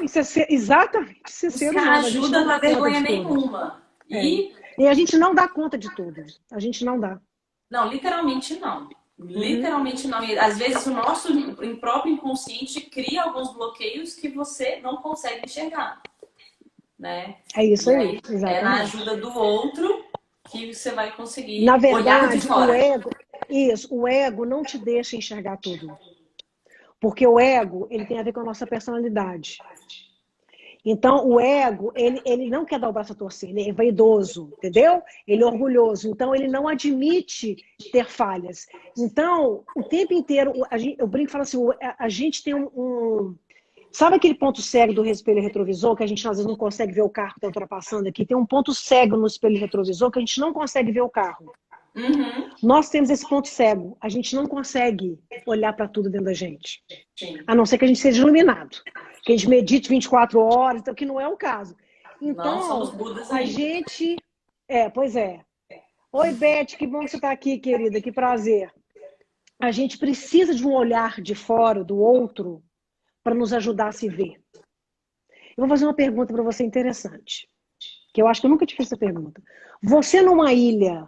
Isso é exatamente isso é ser humano. Ajuda não dá vergonha nenhuma. E a gente não dá conta de tudo. A gente não dá. Não, literalmente não. Literalmente não. E, às vezes o nosso próprio inconsciente cria alguns bloqueios que você não consegue enxergar. Né? É isso aí. Exatamente. É na ajuda do outro que você vai conseguir Na verdade, olhar de fora. O ego não te deixa enxergar tudo. Porque o ego, ele tem a ver com a nossa personalidade. Então, o ego, ele não quer dar o braço a torcer, ele é vaidoso, entendeu? Ele é orgulhoso, então ele não admite ter falhas. Então, o tempo inteiro, eu brinco e falo assim, a gente tem Sabe aquele ponto cego do espelho retrovisor, que a gente às vezes não consegue ver o carro que está ultrapassando aqui? Tem um ponto cego no espelho retrovisor que a gente não consegue ver o carro. Uhum. Nós temos esse ponto cego. A gente não consegue olhar para tudo dentro da gente. Sim. A não ser que a gente seja iluminado. Que a gente medite 24 horas, então, que não é o caso. Então, não somos Budas a gente... Pois é. Oi, Beth, que bom que você está aqui, querida. Que prazer. A gente precisa de um olhar de fora, do outro, para nos ajudar a se ver. Eu vou fazer uma pergunta para você interessante. Que eu acho que eu nunca te fiz essa pergunta. Você numa ilha,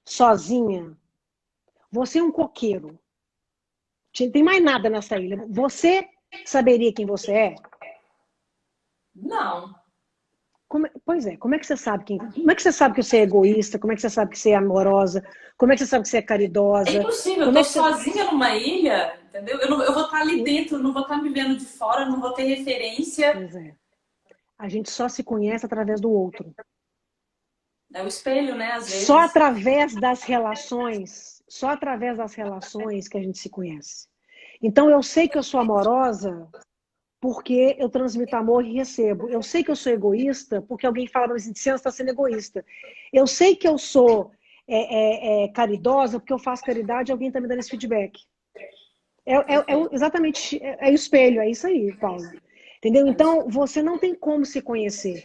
sozinha, você é um coqueiro. Não tem mais nada nessa ilha. Você saberia quem você é? Não. Pois é, como é que você sabe como é que você sabe que você é egoísta? Como é que você sabe que você é amorosa? Como é que você sabe que você é caridosa? É impossível, eu tô sozinha numa ilha, entendeu? Eu vou estar ali dentro, não vou estar me vendo de fora, não vou ter referência. Pois é. A gente só se conhece através do outro. É o espelho, né? Às vezes. Só através das relações que a gente se conhece. Então eu sei que eu sou amorosa porque eu transmito amor e recebo. Eu sei que eu sou egoísta porque alguém fala assim, você está sendo egoísta. Eu sei que eu sou caridosa porque eu faço caridade e alguém está me dando esse feedback. Exatamente, é o espelho, é isso aí, Paulo. Entendeu? Então, você não tem como se conhecer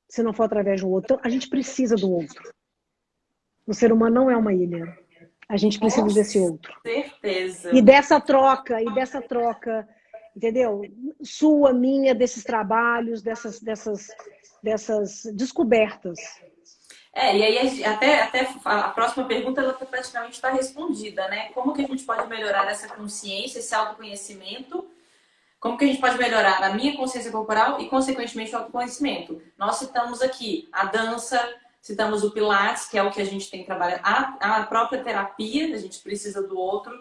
se não for através do outro. Então, a gente precisa do outro. O ser humano não é uma ilha. A gente precisa desse outro. Com certeza. E dessa troca, entendeu? Sua, minha, desses trabalhos, dessas descobertas. E aí até a próxima pergunta ela praticamente está respondida, né? Como que a gente pode melhorar essa consciência, esse autoconhecimento? Como que a gente pode melhorar a minha consciência corporal e, consequentemente, o autoconhecimento? Nós citamos aqui a dança, citamos o Pilates, que é o que a gente tem que trabalhar, a própria terapia, a gente precisa do outro,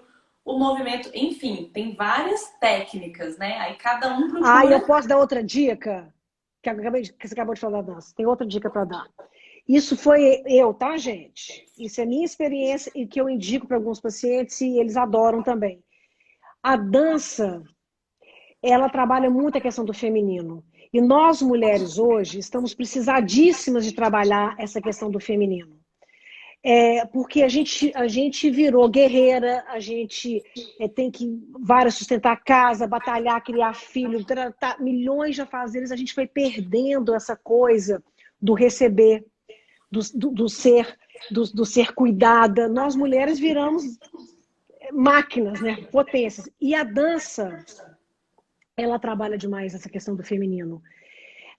o movimento, enfim, tem várias técnicas, né? Aí cada um procura... eu posso dar outra dica? Que você acabou de falar da dança. Tem outra dica para dar. Isso foi eu, tá, gente? Isso é minha experiência e que eu indico para alguns pacientes e eles adoram também. A dança, ela trabalha muito a questão do feminino. E nós, mulheres, hoje, estamos precisadíssimas de trabalhar essa questão do feminino. Porque a gente virou guerreira, a gente tem que várias sustentar a casa, batalhar, criar filho, tratar milhões de afazeres, a gente foi perdendo essa coisa do receber, do ser cuidada. Nós mulheres viramos máquinas, né? Potências. E a dança, ela trabalha demais essa questão do feminino.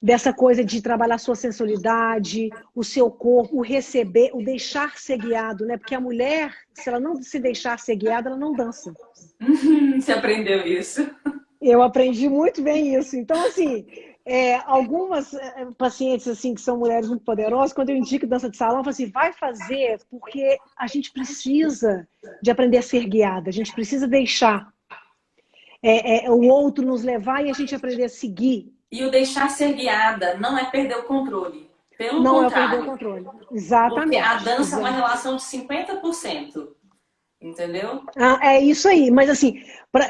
Dessa coisa de trabalhar a sua sensualidade, o seu corpo, o receber, o deixar ser guiado, né? Porque a mulher, se ela não se deixar ser guiada, ela não dança. Você aprendeu isso? Eu aprendi muito bem isso. Então, assim, algumas pacientes assim que são mulheres muito poderosas, quando eu indico dança de salão, eu falo assim, vai fazer porque a gente precisa de aprender a ser guiada, a gente precisa deixar o outro nos levar e a gente aprender a seguir. E o deixar ser guiada não é perder o controle. Pelo Não é o perder o contrário. controle. Porque a Exatamente. dança é uma relação de 50%. Entendeu? É isso aí. Mas assim,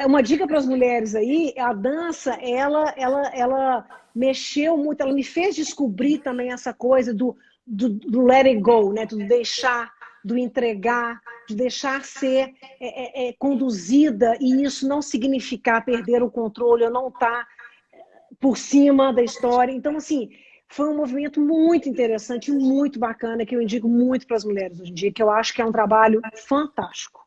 uma dica para as mulheres aí, a dança, ela mexeu muito, ela me fez descobrir também essa coisa do let it go, né? Do deixar, do entregar, de deixar ser conduzida, e isso não significar perder o controle, ou não estar por cima da história. Então, assim, foi um movimento muito interessante, muito bacana, que eu indico muito para as mulheres hoje em dia, que eu acho que é um trabalho fantástico.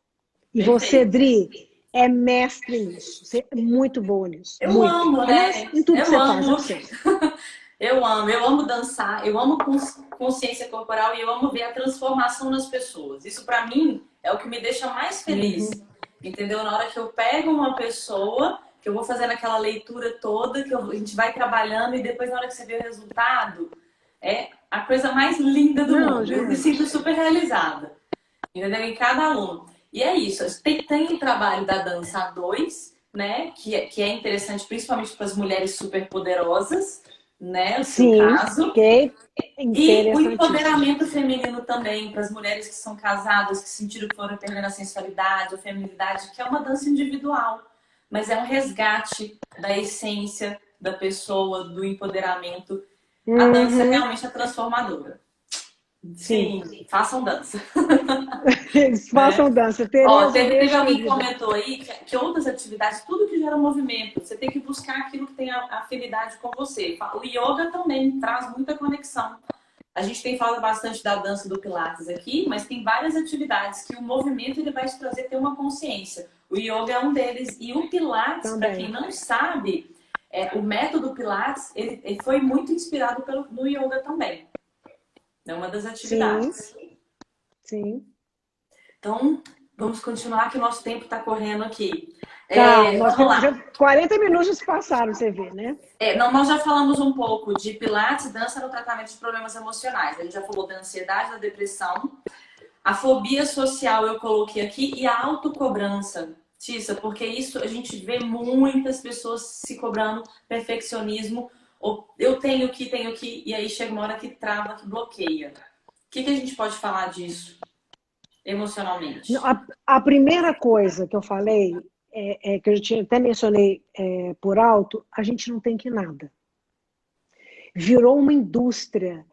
E você, Perfeito. Dri, é mestre nisso. Você é muito boa nisso. Eu Muito. amo, Aliás, né? em tudo que Eu você faz, eu amo. sei. Eu amo dançar, eu amo consciência corporal e eu amo ver a transformação nas pessoas. Isso pra mim é o que me deixa mais feliz. Uhum. Entendeu? Na hora que eu pego uma pessoa, que eu vou fazendo aquela leitura toda, a gente vai trabalhando e depois na hora que você vê o resultado, é a coisa mais linda do Não, mundo. Eu me sinto gente. super realizada. Entendeu? Em cada aluno. E é isso. Tem o trabalho da dança a dois, né? Que é interessante, principalmente para as mulheres super poderosas, né? O seu Sim, caso. que é E o interessantíssimo. empoderamento feminino também, para as mulheres que são casadas, que sentiram que foram perdendo a sensualidade, a feminilidade, que é uma dança individual. Mas é um resgate da essência da pessoa, do empoderamento. A dança Uhum. realmente é transformadora. Sim. Sim, façam dança. Eles Né? façam dança. Ó, Tereza, um teve beijo, alguém que querida. comentou aí que outras atividades, tudo que gera movimento, você tem que buscar aquilo que tem afinidade com você. O yoga também traz muita conexão. A gente tem falado bastante da dança do Pilates aqui, mas tem várias atividades que o movimento ele vai te trazer ter uma consciência. O yoga é um deles. E o Pilates, para quem Também. não sabe, o método Pilates ele foi muito inspirado no yoga também. É uma das Sim, atividades. sim. Então, vamos continuar que o nosso tempo está correndo aqui. Tá, nós Vamos temos já lá. 40 minutos já se passaram, você vê, né? Não, nós já falamos um pouco de Pilates, dança no tratamento de problemas emocionais. A gente já falou da ansiedade, da depressão. A fobia social eu coloquei aqui e a autocobrança. Tissa, porque isso a gente vê muitas pessoas se cobrando perfeccionismo. Ou eu tenho que, e aí chega uma hora que trava, que bloqueia. O que a gente pode falar disso emocionalmente? A primeira coisa que eu falei, que eu tinha, até mencionei por alto, a gente não tem que nada. Virou uma indústria,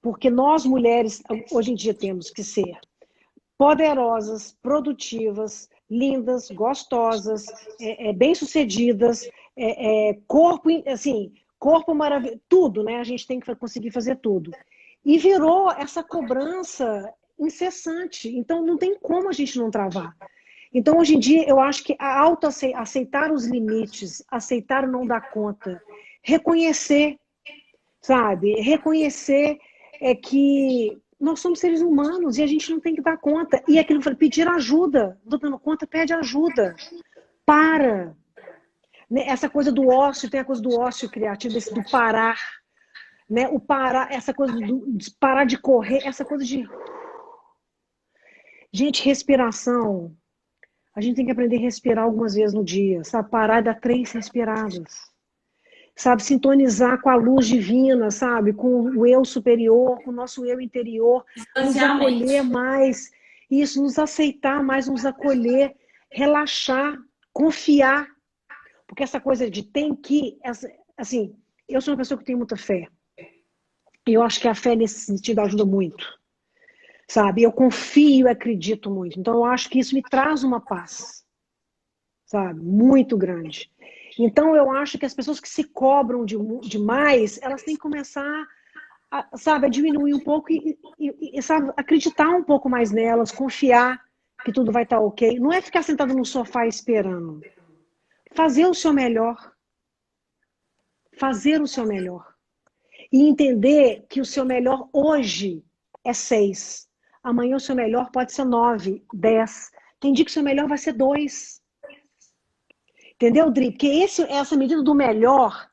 porque nós mulheres, hoje em dia, temos que ser poderosas, produtivas, lindas, gostosas, bem-sucedidas, corpo, assim, corpo maravilhoso, tudo, né? A gente tem que conseguir fazer tudo. E virou essa cobrança incessante. Então, não tem como a gente não travar. Então, hoje em dia, eu acho que aceitar os limites, aceitar o não dar conta, reconhecer, sabe? Reconhecer que nós somos seres humanos e a gente não tem que dar conta. E aquilo que eu falei, pedir ajuda. Não dando conta, pede ajuda. Para. Né? Essa coisa do ócio, tem a coisa do ócio criativo, desse do parar. Né? O parar, essa coisa de parar de correr, essa coisa de. Gente, respiração. A gente tem que aprender a respirar algumas vezes no dia, sabe? Parar e dar 3 respiradas. sabe? Sintonizar com a luz divina, sabe? Com o eu superior, com o nosso eu interior, nos acolher Distanciamento. mais, isso, nos aceitar mais, nos acolher, relaxar, confiar, porque essa coisa de tem que, assim, eu sou uma pessoa que tem muita fé, e eu acho que a fé nesse sentido ajuda muito, sabe? Eu confio e acredito muito, então eu acho que isso me traz uma paz, sabe? Muito grande. Então, eu acho que as pessoas que se cobram demais, elas têm que começar, sabe, a diminuir um pouco e, sabe, acreditar um pouco mais nelas, confiar que tudo vai estar ok. Não é ficar sentado no sofá esperando. Fazer o seu melhor. Fazer o seu melhor. E entender que o seu melhor hoje é 6. Amanhã o seu melhor pode ser 9, 10. Tem dia que o seu melhor vai ser 2. Entendeu, Dri? Porque essa medida do melhor,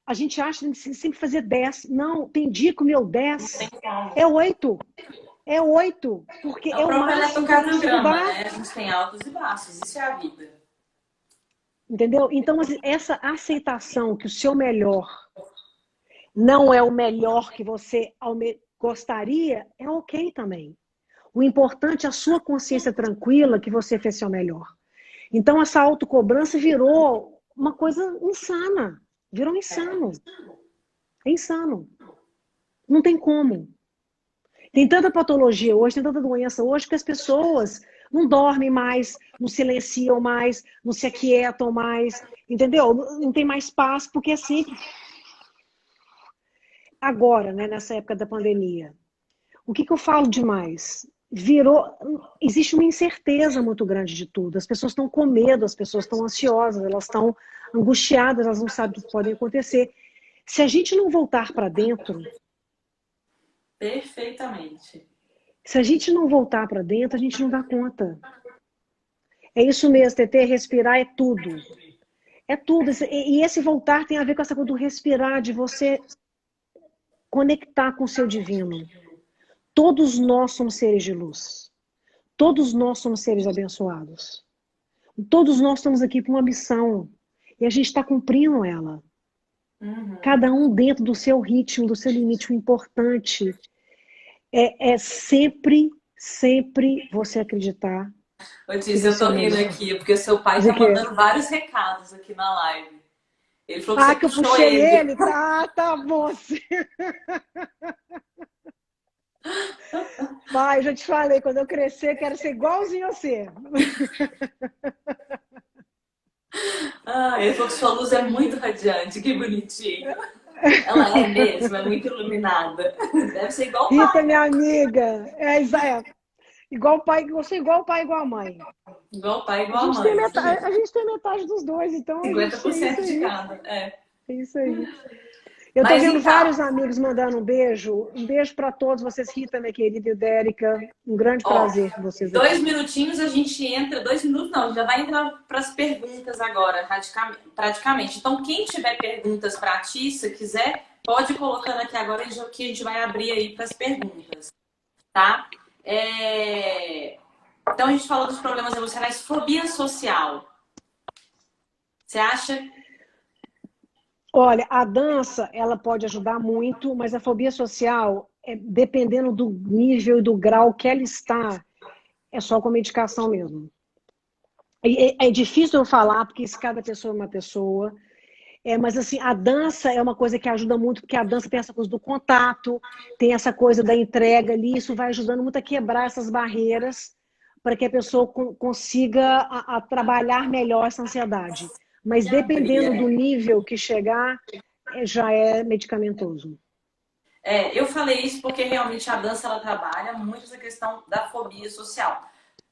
a gente acha que tem que sempre fazer 10. Não, tem dia que o meu Não tem 10 como. é 8. É 8, porque É é o o próprio máximo que eu consigo eletrocardiograma, dar. né? A gente tem altos e baixos, isso é a vida. Entendeu? Então, assim, essa aceitação que o seu melhor não é o melhor que você gostaria, é ok também. O importante é a sua consciência tranquila que você fez seu melhor. Então, essa autocobrança virou uma coisa insana. Virou insano. É insano. Não tem como. Tem tanta patologia hoje, tem tanta doença hoje, que as pessoas não dormem mais, não silenciam mais, não se aquietam mais, entendeu? Não tem mais paz, porque é sempre agora, né, nessa época da pandemia. O que eu falo demais? Existe uma incerteza muito grande de tudo. As pessoas estão com medo, as pessoas estão ansiosas, elas estão angustiadas, elas não sabem o que pode acontecer. Se a gente não voltar para dentro, Perfeitamente. se a gente não voltar para dentro, a gente não dá conta. É isso mesmo, TT, respirar é tudo. É tudo. E esse voltar tem a ver com essa coisa do respirar, de você conectar com o seu divino. Todos nós somos seres de luz. Todos nós somos seres abençoados. Todos nós estamos aqui com uma missão. E a gente está cumprindo ela. Uhum. Cada um dentro do seu ritmo, do seu limite. O importante é sempre, sempre você acreditar Ô, que Tícia, eu você é tô o rindo melhor. aqui, porque seu pai tá Dizer que mandando vários recados aqui na live. Ele falou que você ah, que eu puxou puxei ele. ele? Tá bom. Pai, eu já te falei, quando eu crescer, quero ser igualzinho a você. Ah, ele falou que sua luz é muito radiante, que bonitinho. Ela é mesmo, é muito iluminada. Deve ser igual o Rita, pai, né? minha amiga, igual o pai, você é igual o pai, igual a mãe. Igual o pai, A igual a gente tem mãe, isso metade, a mesmo. gente tem metade dos dois, então a gente é isso 50% de aí. cada. É. É isso aí. Eu tô Mas vendo então, vários amigos mandando um beijo. Um beijo para todos vocês, Rita, minha querida, e Dérica. Um grande ó, prazer com vocês 2 aqui. minutinhos a gente entra. 2 minutos não, já vai entrar para as perguntas agora, praticamente. Então, quem tiver perguntas para a Ti, se quiser, pode ir colocando aqui agora que a gente vai abrir aí para as perguntas, tá? Então, a gente falou dos problemas emocionais, fobia social. Você acha? Olha, a dança, ela pode ajudar muito, mas a fobia social, dependendo do nível e do grau que ela está, é só com medicação mesmo. É difícil eu falar, porque cada pessoa é uma pessoa. Mas assim, a dança é uma coisa que ajuda muito, porque a dança tem essa coisa do contato, tem essa coisa da entrega ali, isso vai ajudando muito a quebrar essas barreiras para que a pessoa consiga trabalhar melhor essa ansiedade. Mas Que abrir, dependendo do nível que chegar, já é medicamentoso. eu falei isso porque realmente a dança ela trabalha muito essa questão da fobia social.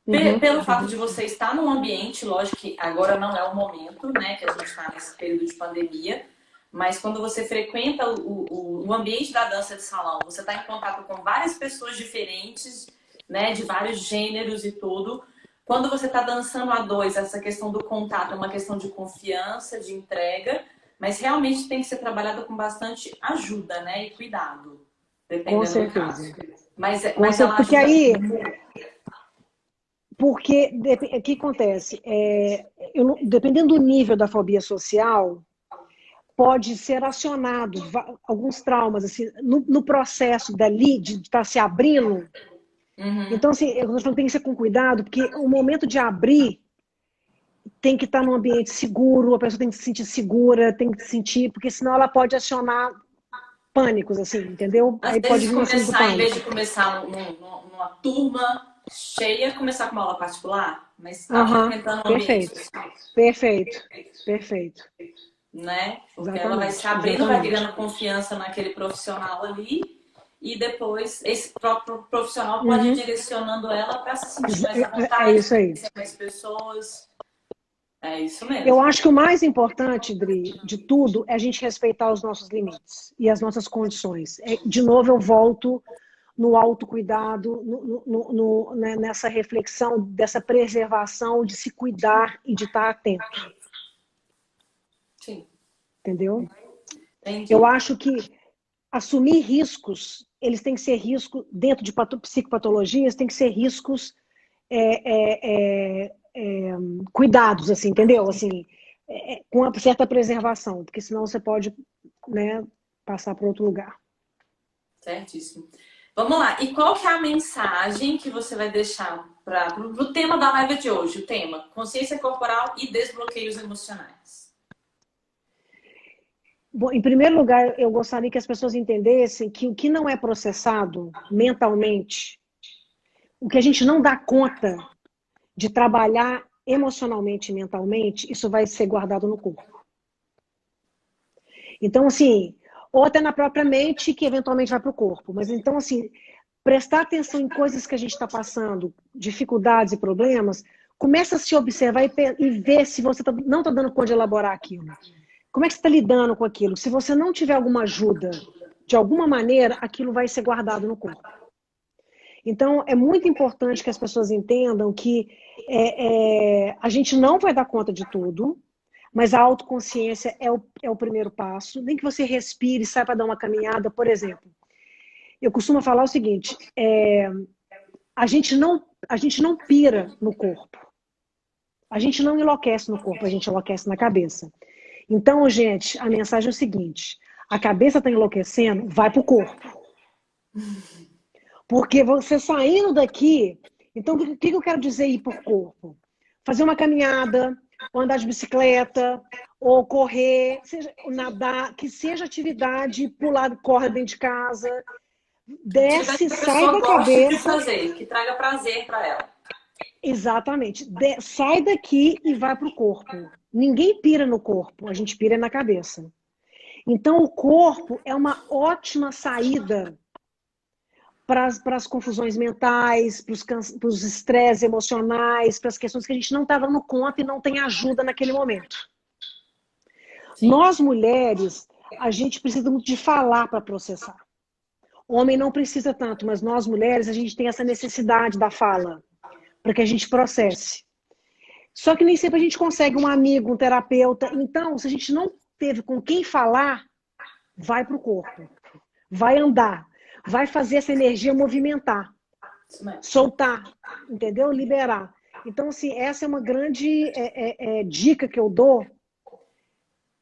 Uhum, Pelo fato uhum. de você estar num ambiente, lógico que agora não é o momento, né, que a gente está nesse período de pandemia, mas quando você frequenta o ambiente da dança de salão, você está em contato com várias pessoas diferentes, né, de vários gêneros e tudo. Quando você está dançando a dois, essa questão do contato é uma questão de confiança, de entrega, mas realmente tem que ser trabalhada com bastante ajuda, né, e cuidado, Com dependendo do caso. certeza. Com Mas certeza. ela Porque ajuda. aí, o que acontece? Dependendo do nível da fobia social, pode ser acionado, alguns traumas, assim, no processo dali, de estar se abrindo. Então, assim, eu estou falando, tem que ser com cuidado, porque o momento de abrir tem que estar num ambiente seguro, a pessoa tem que se sentir segura, tem que se sentir, porque senão ela pode acionar pânicos, assim, entendeu? Às Aí pode vezes vir uma síndrome do começar, em vez pânico. de começar numa turma cheia, começar com uma aula particular, mas tá Aham, frequentando um ambiente perfeito, social, perfeito, perfeito. né? Porque ela vai se Exatamente, abrindo, vai exatamente. criando confiança naquele profissional ali, e depois esse próprio profissional pode ir Uhum. direcionando ela para se sentir mais à É vontade, isso aí. conhecer mais pessoas. É isso Eu mesmo. acho que o mais importante, Dri, de tudo, é a gente respeitar os nossos limites e as nossas condições. De novo, eu volto no autocuidado, né, nessa reflexão, dessa preservação, de se cuidar e de estar atento, Sim, entendeu? Eu entendi. acho que assumir riscos, eles têm que ser riscos, dentro de psicopatologias, tem que ser riscos cuidados, assim, entendeu? Assim, com uma certa preservação, porque senão você pode, né, passar para outro lugar. Certíssimo. Vamos lá. E qual que é a mensagem que você vai deixar para o tema da live de hoje? O tema: consciência corporal e desbloqueios emocionais. Bom, em primeiro lugar, eu gostaria que as pessoas entendessem que o que não é processado mentalmente, o que a gente não dá conta de trabalhar emocionalmente e mentalmente, isso vai ser guardado no corpo. Então, assim, ou até na própria mente, que eventualmente vai para o corpo. Mas então, assim, prestar atenção em coisas que a gente está passando, dificuldades e problemas, começa a se observar e ver se você não está dando conta de elaborar aquilo. Como é que você está lidando com aquilo? Se você não tiver alguma ajuda, de alguma maneira, aquilo vai ser guardado no corpo. Então, é muito importante que as pessoas entendam que a gente não vai dar conta de tudo, mas a autoconsciência é o primeiro passo. Nem que você respire, saia para dar uma caminhada, por exemplo. Eu costumo falar o seguinte, a gente não pira no corpo. A gente não enlouquece no corpo, a gente enlouquece na cabeça. Então, gente, a mensagem é o seguinte, a cabeça está enlouquecendo, vai para o corpo. Porque você saindo daqui... Então, o que eu quero dizer ir por corpo? Fazer uma caminhada, ou andar de bicicleta, ou correr, ou nadar, que seja atividade, pular corda dentro de casa, Atividade desce, que a sai pessoa da goste de cabeça, fazer, que traga prazer para ela. exatamente, sai daqui e vai para o corpo. Ninguém pira no corpo, a gente pira na cabeça. Então, o corpo é uma ótima saída para as confusões mentais, para os estresses emocionais, para as questões que a gente não está dando conta e não tem ajuda naquele momento. Sim. Nós, mulheres, a gente precisa muito de falar para processar. O homem não precisa tanto, mas nós, mulheres, a gente tem essa necessidade da fala, para que a gente processe. Só que nem sempre a gente consegue um amigo, um terapeuta. Então, se a gente não teve com quem falar, vai para o corpo, vai andar, vai fazer essa energia movimentar, soltar, entendeu? Liberar. Então, assim, essa é uma grande dica que eu dou.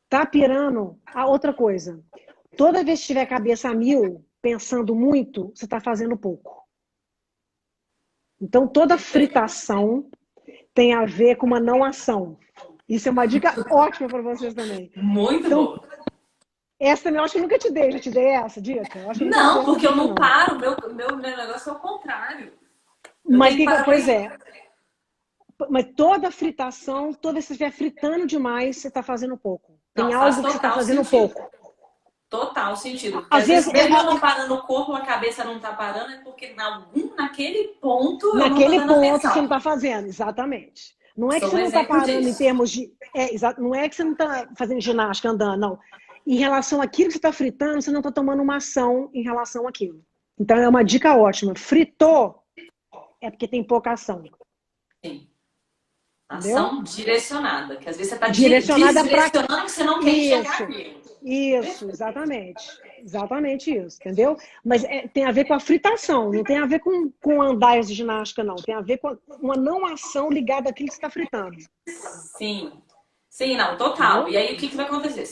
Tá pirando? A outra coisa, toda vez que tiver a cabeça a mil, pensando muito, você está fazendo pouco. Então, toda fritação tem a ver com uma não ação. Isso é uma dica ótima para vocês também. Muito Então, boa. essa também eu acho que eu nunca te dei. Já te dei essa dica? Eu acho que eu nunca te dei Não, essa porque eu dica, não não. paro. Meu negócio é o contrário. Eu Mas, tenho que parar pois pra... é, mas toda fritação, toda vez que você estiver fritando demais, você está fazendo pouco. Não, Tem faz algo que você está total fazendo sentido. pouco. Total sentido. Porque Às às vezes, vezes, mesmo eu não parando o corpo, a cabeça não tá parando, é porque naquele ponto eu não tô naquele dando ponto você não atenção. está fazendo, exatamente. Não é que Sou você um não está exemplo parando em disso. termos de. Não é que você não está fazendo ginástica, andando, não. Em relação àquilo que você está fritando, você não está tomando uma ação em relação àquilo. Então é uma dica ótima. Fritou é porque tem pouca ação. Sim. Entendeu? Ação direcionada, que às vezes você está Direcionada para. desdirecionando que você não quer enxergar Isso, aquilo. isso, Perfeito. exatamente. Exatamente isso, entendeu? Mas tem a ver com a fritação, não tem a ver com andar de ginástica, não. Tem a ver com uma não ação ligada àquilo que você está fritando. Sim. Sim, não, total. Entendeu? E aí o que vai acontecer?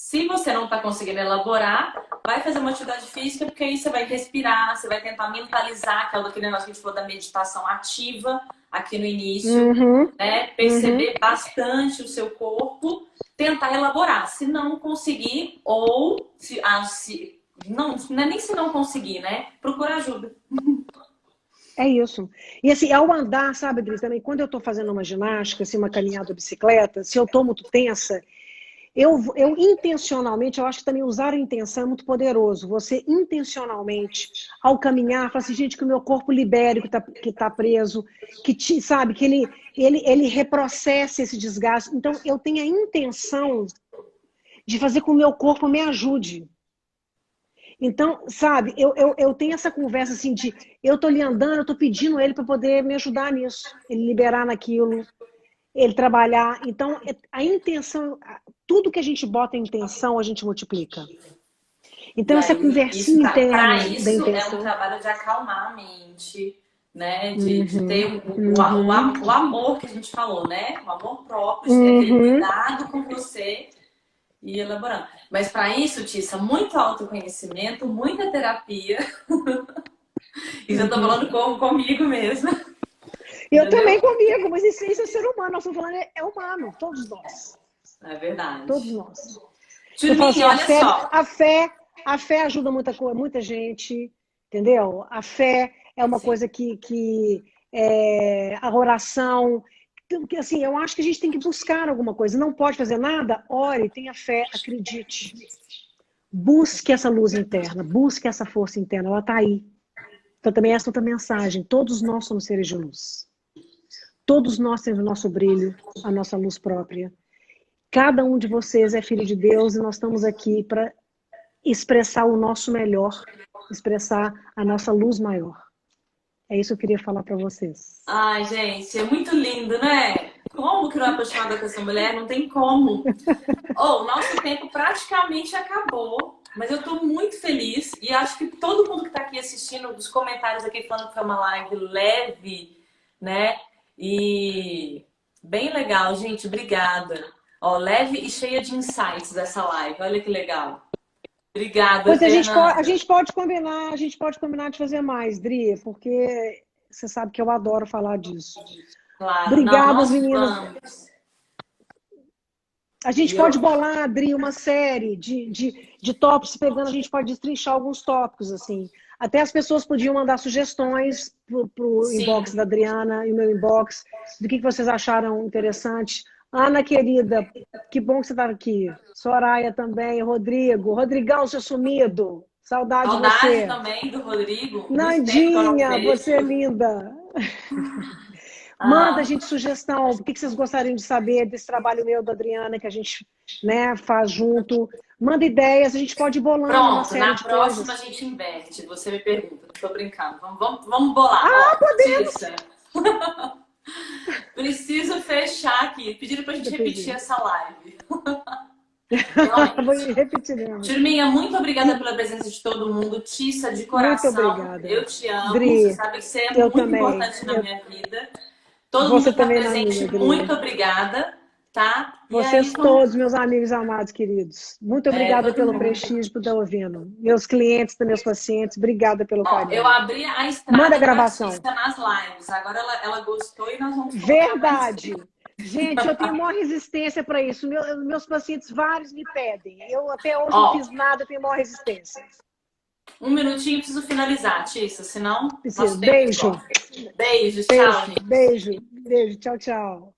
Se você não está conseguindo elaborar, vai fazer uma atividade física, porque aí você vai respirar, você vai tentar mentalizar, que é aquele negócio que a gente falou da meditação ativa aqui no início, né? Perceber bastante o seu corpo, tentar elaborar. Se não conseguir, ou não é nem se não conseguir, né? Procura ajuda. É isso. E assim, ao andar, sabe, Adri, também, quando eu estou fazendo uma ginástica, assim, uma caminhada de bicicleta, se eu estou muito tensa, eu intencionalmente, eu acho que também usar a intenção é muito poderoso. Você intencionalmente, ao caminhar, fala assim, gente, que o meu corpo libere que tá preso, sabe, que ele reprocesse esse desgaste. Então, eu tenho a intenção de fazer com que o meu corpo me ajude. Então, sabe, eu tenho essa conversa assim de eu tô ali andando, eu tô pedindo ele para poder me ajudar nisso, ele liberar naquilo, ele trabalhar. Então, a intenção, tudo que a gente bota em intenção, a gente multiplica. E Então, essa aí, conversinha para interna da isso é um intenção. trabalho de acalmar a mente, né? De ter o amor que a gente falou, né? O amor próprio, de ter aquele cuidado com você e elaborando. Mas para isso, Tissa, muito autoconhecimento, muita terapia. Isso eu tô falando comigo mesmo. Eu também comigo, mas isso é ser humano. Nós estamos falando, é humano, todos nós. É verdade. Todos nós. Eu falo assim, Turminha, olha só. A fé ajuda muita gente, entendeu? A fé é uma coisa que a oração, que assim, eu acho que a gente tem que buscar alguma coisa. Não pode fazer nada? Ore, tenha fé, acredite. Busque essa luz interna, busque essa força interna, ela está aí. Então também essa outra mensagem, todos nós somos seres de luz. Todos nós temos o nosso brilho, a nossa luz própria. Cada um de vocês é filho de Deus e nós estamos aqui para expressar o nosso melhor, expressar a nossa luz maior. É isso que eu queria falar para vocês. Ai, gente, é muito lindo, né? Como que não é apaixonada com essa mulher? Não tem como. O nosso tempo praticamente acabou, mas eu tô muito feliz e acho que todo mundo que tá aqui assistindo, os comentários aqui falando que foi uma live leve, né? E bem legal, gente. Obrigada. Leve e cheia de insights dessa live. Olha que legal. Obrigada, pois Fernanda. a gente pode combinar de fazer mais, Dri, porque você sabe que eu adoro falar disso. Claro. Obrigada, Não, meninas. vamos. A gente pode bolar, Adri, uma série de tópicos pegando, a gente pode destrinchar alguns tópicos, assim. Até as pessoas podiam mandar sugestões pro inbox da Adriana e meu inbox, do que vocês acharam interessante. Ana, querida, que bom que você está aqui. Soraya também, Rodrigo. Rodrigão, seu sumido. Saudade de você. Saudade também do Rodrigo. Nandinha, você é linda. Manda a gente sugestão, o que vocês gostariam de saber desse trabalho meu da Adriana, que a gente, né, faz junto. Manda ideias, a gente pode ir bolando uma série de coisas. Na próxima a gente inverte. Você me pergunta, tô brincando. Vamos bolar. Podemos! Preciso fechar aqui. Pediram pra gente repetir essa live. Vou repetir mesmo. Turminha, muito obrigada pela presença de todo mundo. Tissa, de coração. Muito obrigada. Eu te amo. Dri, você sabe que você é muito importante na minha vida. Todo mundo que está presente, muito obrigada. Tá? Vocês todos, meus amigos amados, queridos. Muito obrigada pelo prestígio, por estar ouvindo. Meus clientes, meus pacientes, obrigada pelo carinho. Eu abri a estrada Manda a gravação nas lives. Agora ela gostou e nós vamos Verdade. Gente, eu tenho maior resistência para isso. Meus pacientes, vários me pedem. Eu até hoje não fiz nada, eu tenho maior resistência. Um minutinho, preciso finalizar, Tissa, senão... Beijo. Beijo, tchau. Beijo, tchau, tchau.